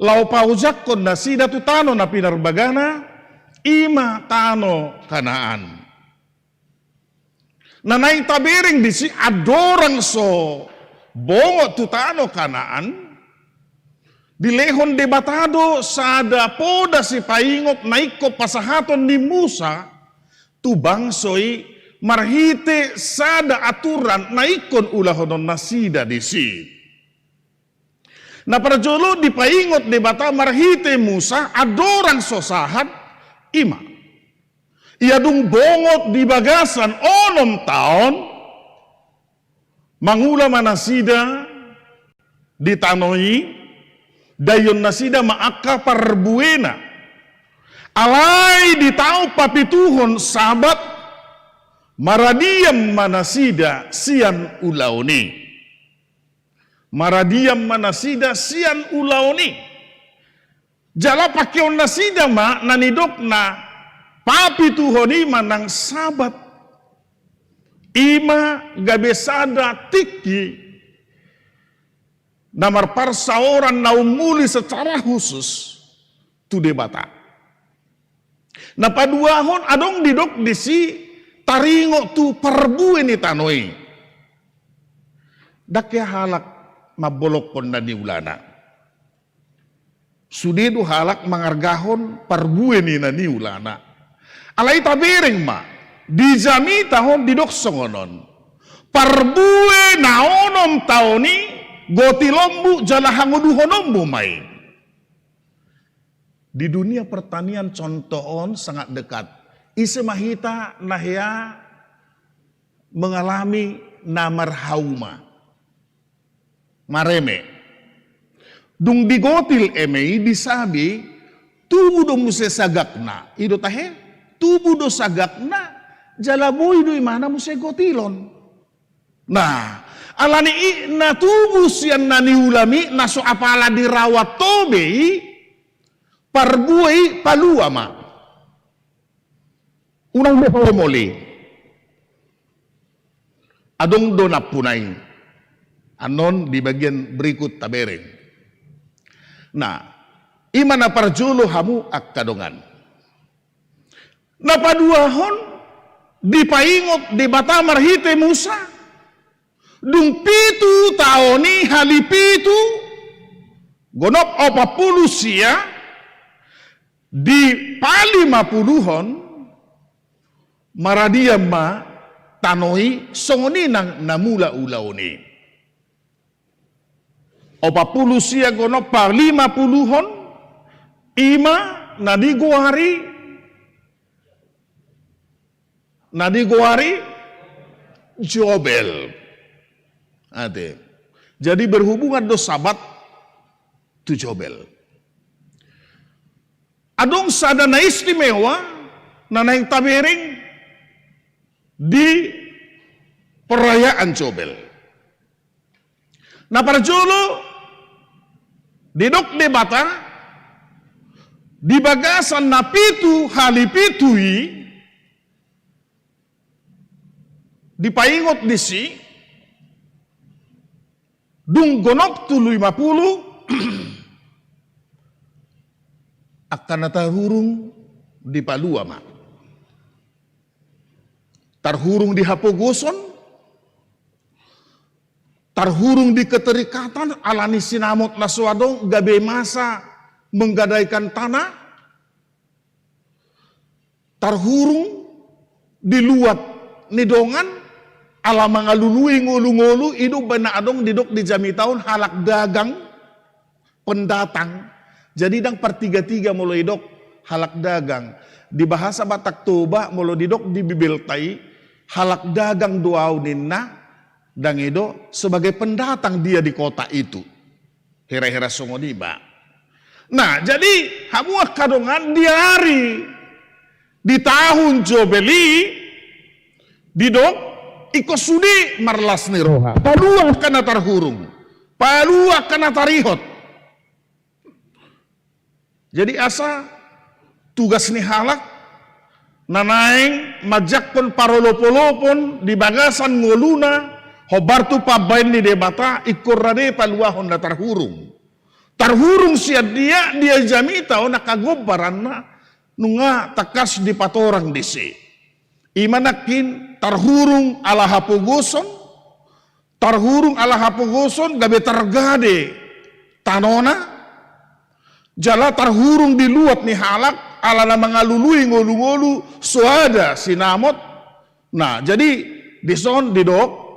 lau paujakon nasida tu tano na pinarbagana ima tano Kanaan. Nanay tabiring di si adorang so bongo tu tano Kanaan dilehon debatado sada poda si paingot naiko pasahaton ni Musa tu bangsoy marhite sada aturan naikon ulahonon nasida disi. Na parjolo dipaingot debata marhite Musa adoran sosahat ima. Iadung bongot di bagasan 6 tahun mangula manasida ditanoi dayon nasida maaka parbuena. Alay ditau papituhon sabat Maradiam manasida sian ulaoni. Maradiam manasida sian ulaoni. Jala pakion nasida ma nanidok na papi tuhoni manang sabat. Ima gabesada tiki namar parsaoran naumuli secara khusus tu debata. Na paduahon adong didok disi taringo tu perbu ini tanoi. Dakya halak mabolok pon na niulana. Sudidu halak mangargahon perbu ini na niulana. Alay tabering ma. Dijami tahon didok songonon. Parbue naonom taoni goti lombu jalahanguduhonombu mai. Di dunia pertanian contohon sangat dekat. Isemahita nahya mengalami namar hauma. Mareme. Dung digotil emei disabi tubuh do muse sagakna. Ido tahe tubuh do sagakna jalaboy do imana muse gotilon. Nah, alani na tubuh sian nani ulami naso apala dirawat tobei parbuai paluama. Unang behomoli. Adong donap punai. Anon di bagian berikut tabereng. Nah, imana parjolo hamu akkadongan. Napaduahon dipaingot di bata marhite Musa. Dung pitu taoni halipitu gonop 40 sia di palima puluhon maradiam ma tanoi songoni nang namula ulaoni. 40 sia gonop par 50 ima nadi goari jobel. Ade. Jadi berhubungan do sabat tu jobel. Adong sadana istimewa nanaing tabering di perayaan jobel. Nah parjolo didok debata di bagasan napitu halipitui dipaingot disi dung gonok tu 50 akan tarhurung di paluama. Tarhurung di hapogoson, tarhurung di keterikatan alani sinamot naswadong gabe masa menggadaikan tanah, tarhurung di luat nidongan ala mangalului ngolu-ngolu hidup bana adong didok di jami tahun halak dagang pendatang. Jadi dang pertiga-tiga molo idok halak dagang. Di bahasa Batak Toba molo didok di bibeltai halak dagang duauninna dang ido sebagai pendatang dia di kota itu. Hera-hera songodiba. Nah, jadi hamuak kadongan di hari di tahun Jobeli didok iko sudi marlas ni roha. Palua kana tarhurung. Palua kana tarihot. Jadi asa tugas ni halak nanaing majakpon parolopolopon di bagasan ngoluna hobartu pabain ni debata ikor rade paluahon na tarhurung. Tarhurung siya dia jamita o nakagobaran na nunga takas di patorang disi. Imanakin tarhurung ala hapogoson, tarhurung ala hapogoson gabe targade tanona, jala tarhurung di luat ni halak ala na mangalului ngolu-ngolu suada sinamot. Nah, jadi dison didok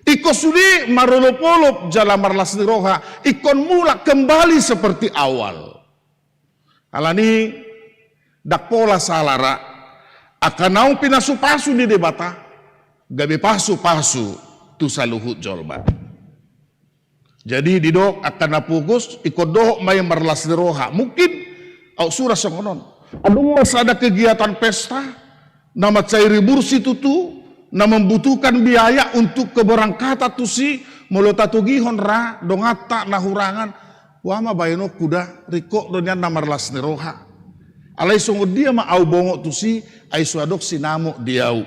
iko sudi marolopolop jala marlas ni roha ikon mula kembali seperti awal. Alani dakpola salara akan naung pinasu-pasu di debata gabe pasu-pasu tu saluhut jolba. Jadi didok akan napugus ikut doh may marlas roha mungkin au surah songonon. Adung masada kegiatan pesta nama cairi bursi tutu na membutuhkan biaya untuk keberangkatan tusi mulu tatugihon ra dongata nahurangan wama bayano kuda riko donya namarlas neroha alai sungguh dia ma au bongo tusi ai suadok sinamo diau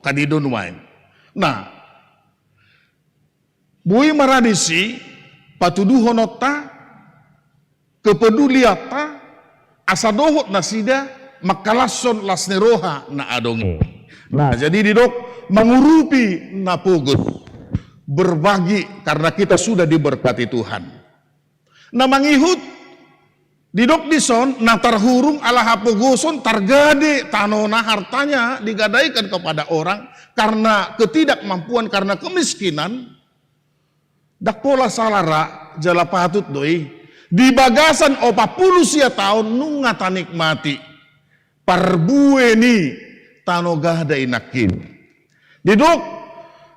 kadidon wain. Nah bui maradisi patuduhonota kepeduliata asadohot nasida makalason lasneroha na adongi. Nah jadi didok mengurupi napugut berbagi karena kita sudah diberkati Tuhan. Nah mangihut didok dison natar hurung ala hapogoson targade tanona hartanya digadaikan kepada orang karena ketidakmampuan karena kemiskinan. Dak pola salara jala patut doi di bagasan 40 tahun nunga tanikmati parbueni tanogah da inakin didok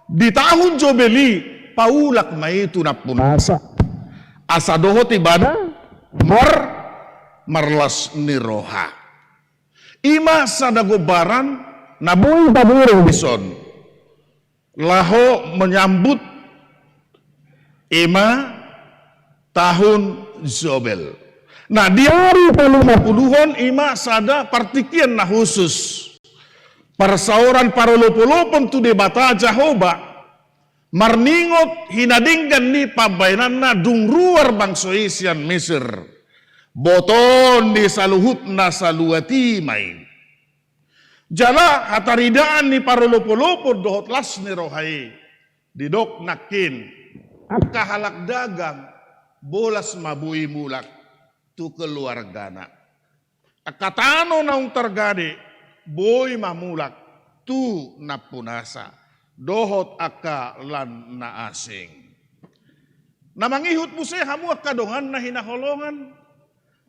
di tahun jobeli paulak mai tunapun asa dohot ibadah marlas niroha ima sadagobaran naboy taburo bison laho menyambut Ima tahun Zobel. Nah di hari 50-an Ima sada partikian na khusus. Persauran parolopolopon tu debata Jehovah. Marningot hinadinggan ni pabainan na dungruar bangsa Isian Mesir. Boton di saluhut na saluati may. Jala hataridaan ni parolopolopon dohot las ni rohai. Didok nakin. Kahalak dagang bolas mabui mulak tu keluargana. Akatano naung tergade boy mamulak tu napunasa dohot aka lan na asing. Namangihut muse hamu akadongan na hinaholongan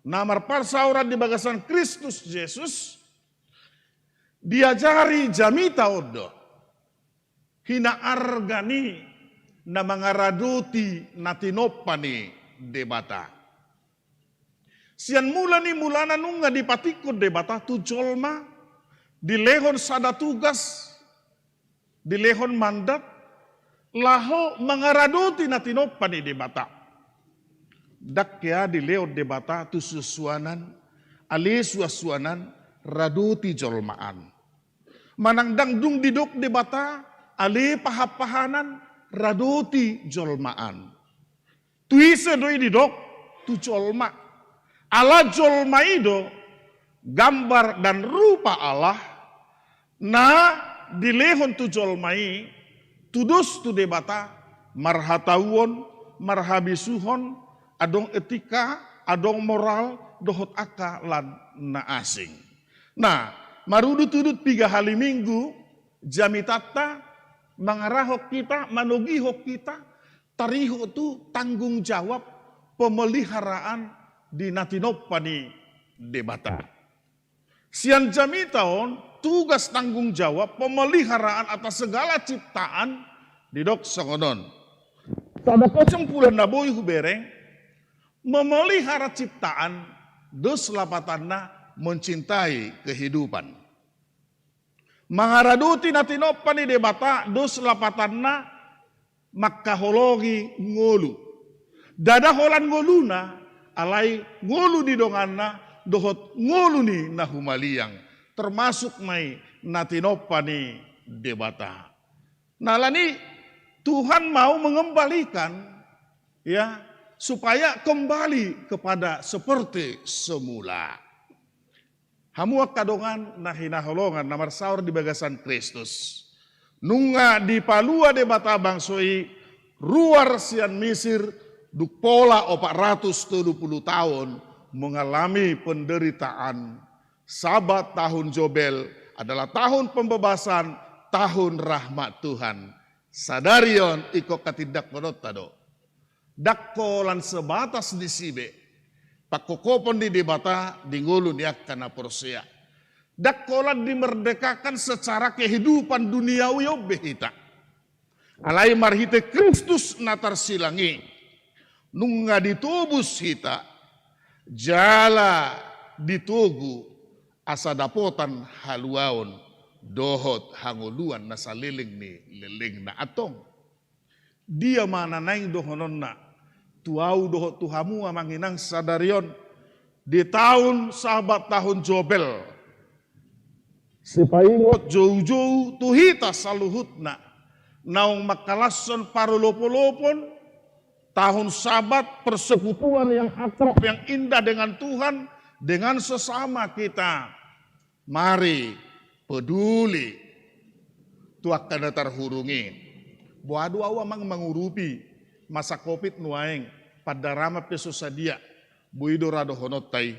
namar parsauran di bagasan Kristus Yesus diajari jamita odo hina argani na mga raduti na tinopani debata. Sian mula ni mulana nung nga dipatikod debata tu jolma, dilehon sada tugas, dilehon mandat, laho mga raduti na tinopani debata. Dakya dilehon debata tu susuanan, ali suasuanan, raduti jolmaan. Manangdang dung didok debata, ali pahapahanan, raduti jolmaan. Tuise doi didok tu jolma. Ala jolma ido gambar dan rupa Allah na dilehon tu jolmai tudus tu debata marhatawon marhabisuhon adong etika adong moral dohot aka lan na asing. Nah marudu tudut 3 hari minggu jamitata mengarahok kita, manugihok kita, tariho itu tanggung jawab pemeliharaan di natinopani debata. Sian jamitaon tugas tanggung jawab pemeliharaan atas segala ciptaan di dok songonon. Pada kecempulan naboy hubereng memelihara ciptaan dos lapatanna mencintai kehidupan. Mangaraduti natinopani debata dos lapatanna makkahologi ngolu. Dada holan ngoluna alai ngolu di donganna dohot ngolu ni nahumaliang termasuk mai natinopani debata. Nalani Tuhan mau mengembalikan ya supaya kembali kepada seperti semula. Hamuak kadongan nahinaholongan namar saur di bagasan Kristus. Nunga di palua debata bangsoi ruar sian Mesir duk pola 470 tahun mengalami penderitaan. Sabat tahun Jobel adalah tahun pembebasan, tahun rahmat Tuhan. Sadarion iko katidak menotado. Dakko lan sebatas di sibe. Pakokopon di debata di ngulun ya karena persea. Dakkolan dimerdekakan secara kehidupan duniawi obehita. Alai marhite Kristus natar silangi. Nunga ditubus hita. Jala ditugu asa dapotan haluaon dohot hanguluan na saliling ni liling na atong. Dia mana naing dohonon na tuau dohot tuhamu amanginang sadarion di tahun sahabat tahun Jobel. Sipaingot jauh-jauh tuhita saluhut na naung makalason parulopolopon tahun sabat persekutuan yang akrab yang indah dengan Tuhan, dengan sesama kita. Mari peduli tuak kada terhurungi. Buadu awa mang mengurupi masa COVID nuaeng pada rama pesosadia buido rado honotai.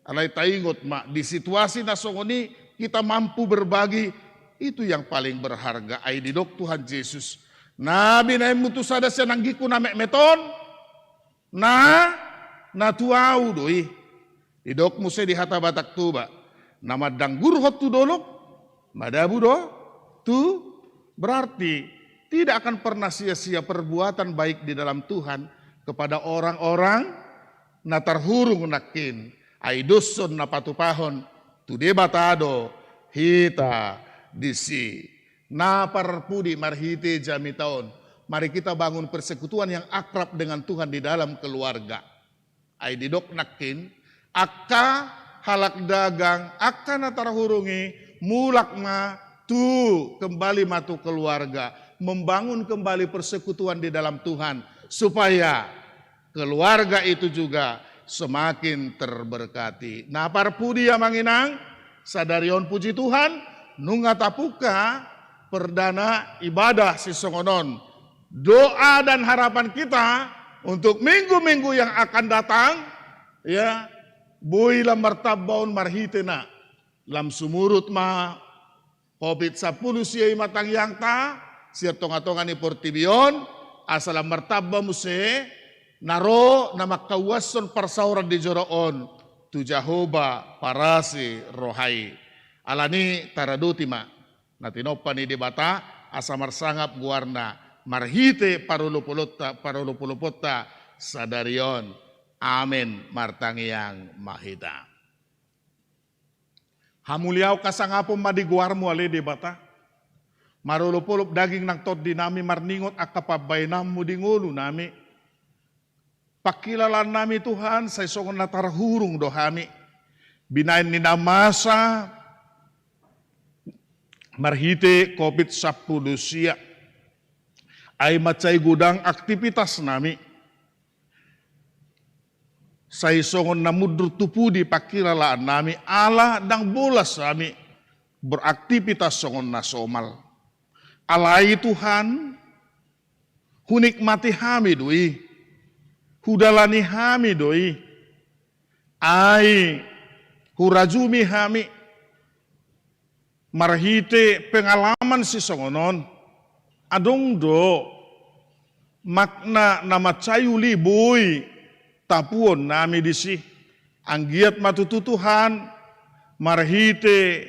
Alai taingot mak di situasi nasongoni kita mampu berbagi, itu yang paling berharga. Ai didok Tuhan Yesus. Nabi na mutus ada senanggiku na meton na tuau doi. Didok muse di hata batak tuba. Nama danggur hot tu dolok madabu do tu berarti tidak akan pernah sia-sia perbuatan baik di dalam Tuhan kepada orang-orang na terhurung nakin. Ai doson na patupahon tu debatado hita disi. Na parpudi marhite jami taon. Mari kita bangun persekutuan yang akrab dengan Tuhan di dalam keluarga. Ai didok nakin, akka halak dagang, akka natarhurungi, mulak ma tu kembali matu keluarga. Membangun kembali persekutuan di dalam Tuhan. Supaya keluarga itu juga semakin terberkati. Na parpudi amanginang, sadarion puji Tuhan, nungatapuka perdana ibadah sisongonon. Doa dan harapan kita untuk minggu-minggu yang akan datang, ya, bui lam martabaun marhitena, lam sumurut ma COVID-10 siya matang yang ta, siya tonga-tonga ni portibion, asalam martaba muse, naro na makawason parsauran di joroon, tu Jehovah parasi rohai. Alani taraduti ma. Natinopa ni debata asamar sangap guarna marhite parulupulupota sadarion. Amin martangiang mahita. Hamuliau kasangapom madi guarmu ale debata. Marulupulup daging nang tot dinami marningot akapabainammu di ngulu nami. Pakilalan nami Tuhan say songon natarhurung dohami. Binain ni namasa marhite COVID-10 siya ay macay gudang aktivitas nami. Sa isongon na mudur tupu di pakilalaan nami ala dang bolas nami beraktivitas songon na somal. Alai Tuhan hunikmati hami doi, hudalani hami doi, ay hurajumi hami. Marhite pengalaman si songonon adong do makna nama cayuli boy tapuon nami disi anggiat matututuhan marhite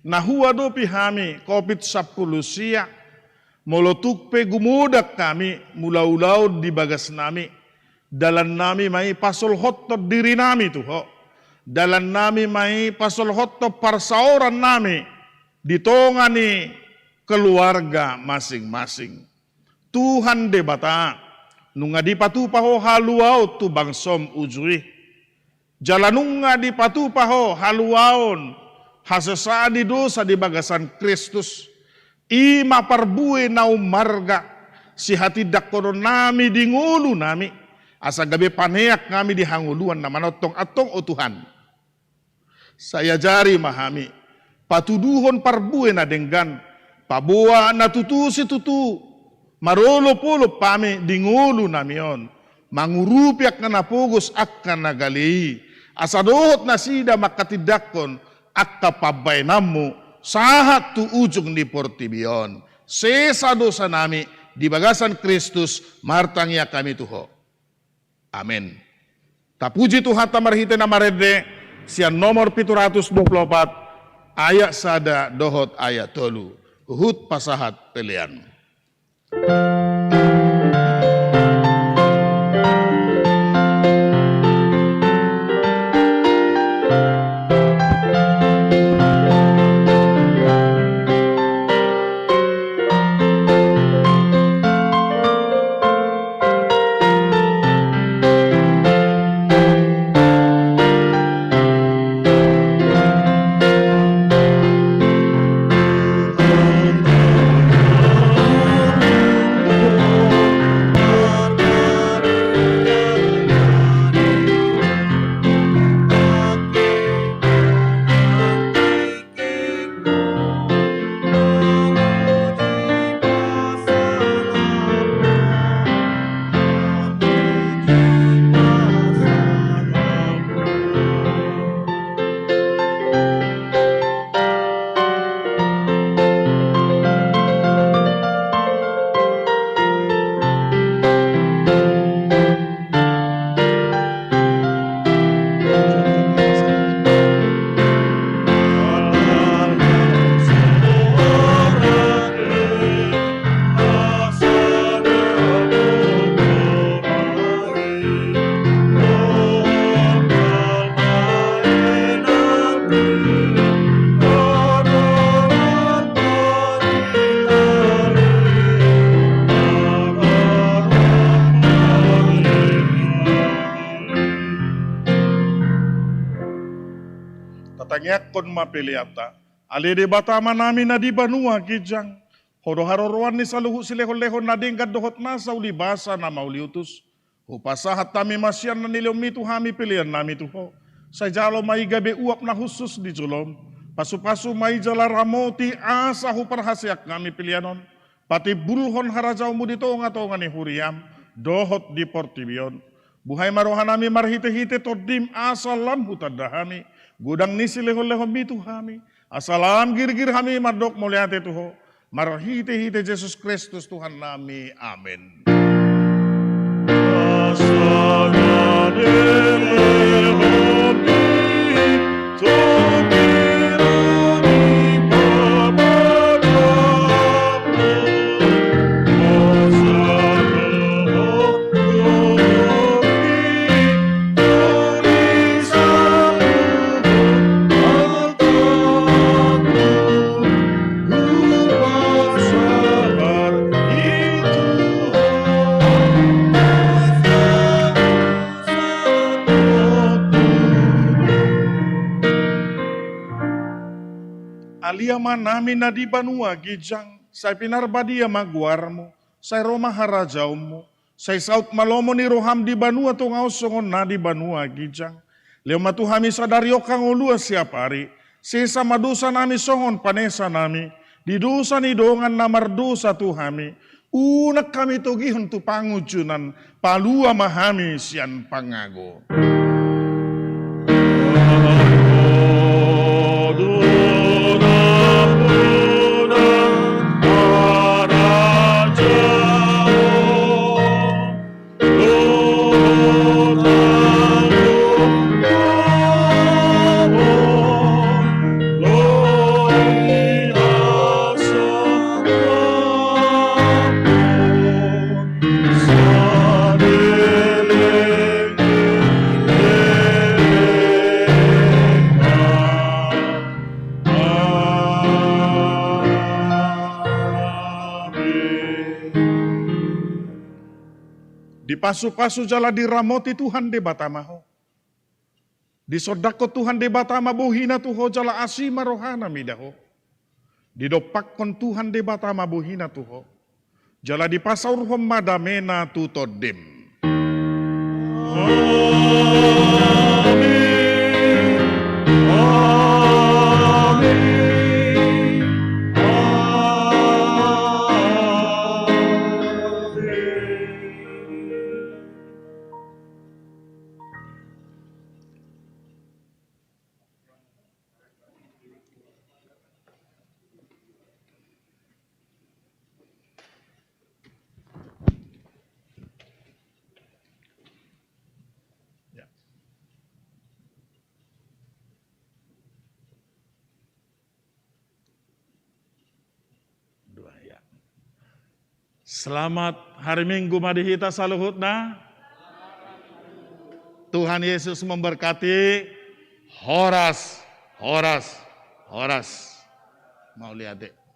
nahua do pihami COVID-10 siya molotukpe gumudak kami mula-ulaw di bagas nami dalan nami may pasol hotop diri nami tuho dalan nami may pasol hotop parsauran nami ditongani keluarga masing-masing. Tuhan debata nunga dipatupaho haluaw tu bangsom ujui. Jalanunga dipatupaho haluaon hasesadi dosa di bagasan Kristus. Ima parbue nau marga si hati dakono nami di ngulu nami. Asa gabe paneak kami di hanguluan na manotong atong o Tuhan. Saya jari mahami. Patuduhon parbue na denggan, pabuwa na tutu si tutu, marolo-polo pami dingulu namion, mangurupiak na napugos akka nagali, asadohot na sida makatidakon, akka pabay namu, sahat tu ujung ni portibion, sesado sa nami, di bagasan Kristus, martangya kami tuho. Amin. Tapuji Tuhan tamarhite na marede, siya nomor 724, ayat sada dohot ayat tolu. Uhud pasahat pelian. tangiakon mapiliata. Ali de batama nami na di banua kijang. Hodo haroroan ni saluhu silehon-lehon na dingkat dohot nasa ulibasa na mauliutus. Upasahat tami masyan na nilyomi tuhami pilihan nami tuho. Sa jalo may gabi uap na husus di julom. Pasu-pasu may jala ramoti asa huparhasyak kami pilihanon. Pati bulhon harajaw mo dito nga to nga ni huriam. Dohot di portibion. Buhay marohan nami marhite-hite todim asalam hutadahami. Gudang ni silehon-lehon mi tuhami. Asalam gir-gir kami madok muliate tuho. Marhite-hite Jesus Kristus Tuhan nami. Amin. Aliama namin na di banua gijang, say pinarbadia magwarmo, say Roma harajaw mo, say saut malomo ni roham di banua tungaw songon na di banua gijang. Leo matuhami sa daryo kang ulua siapari, sisa madusa nami songon panesa nami, di dusa ni dongan na mardusa tuhami, unak kami tugihon tu pangujunan, palua mahami sian pangago. Di pasu-pasu jala diramoti Tuhan de batamaho. Di sodako Tuhan de batama buhina tuho jala asima rohana midaho. Di dopakkon Tuhan de batama buhina tuho. Jala di pasaur madamena tutodem. Selamat hari Minggu madihita saluhutna. Tuhan Yesus memberkati. Horas. Mau lihat deh.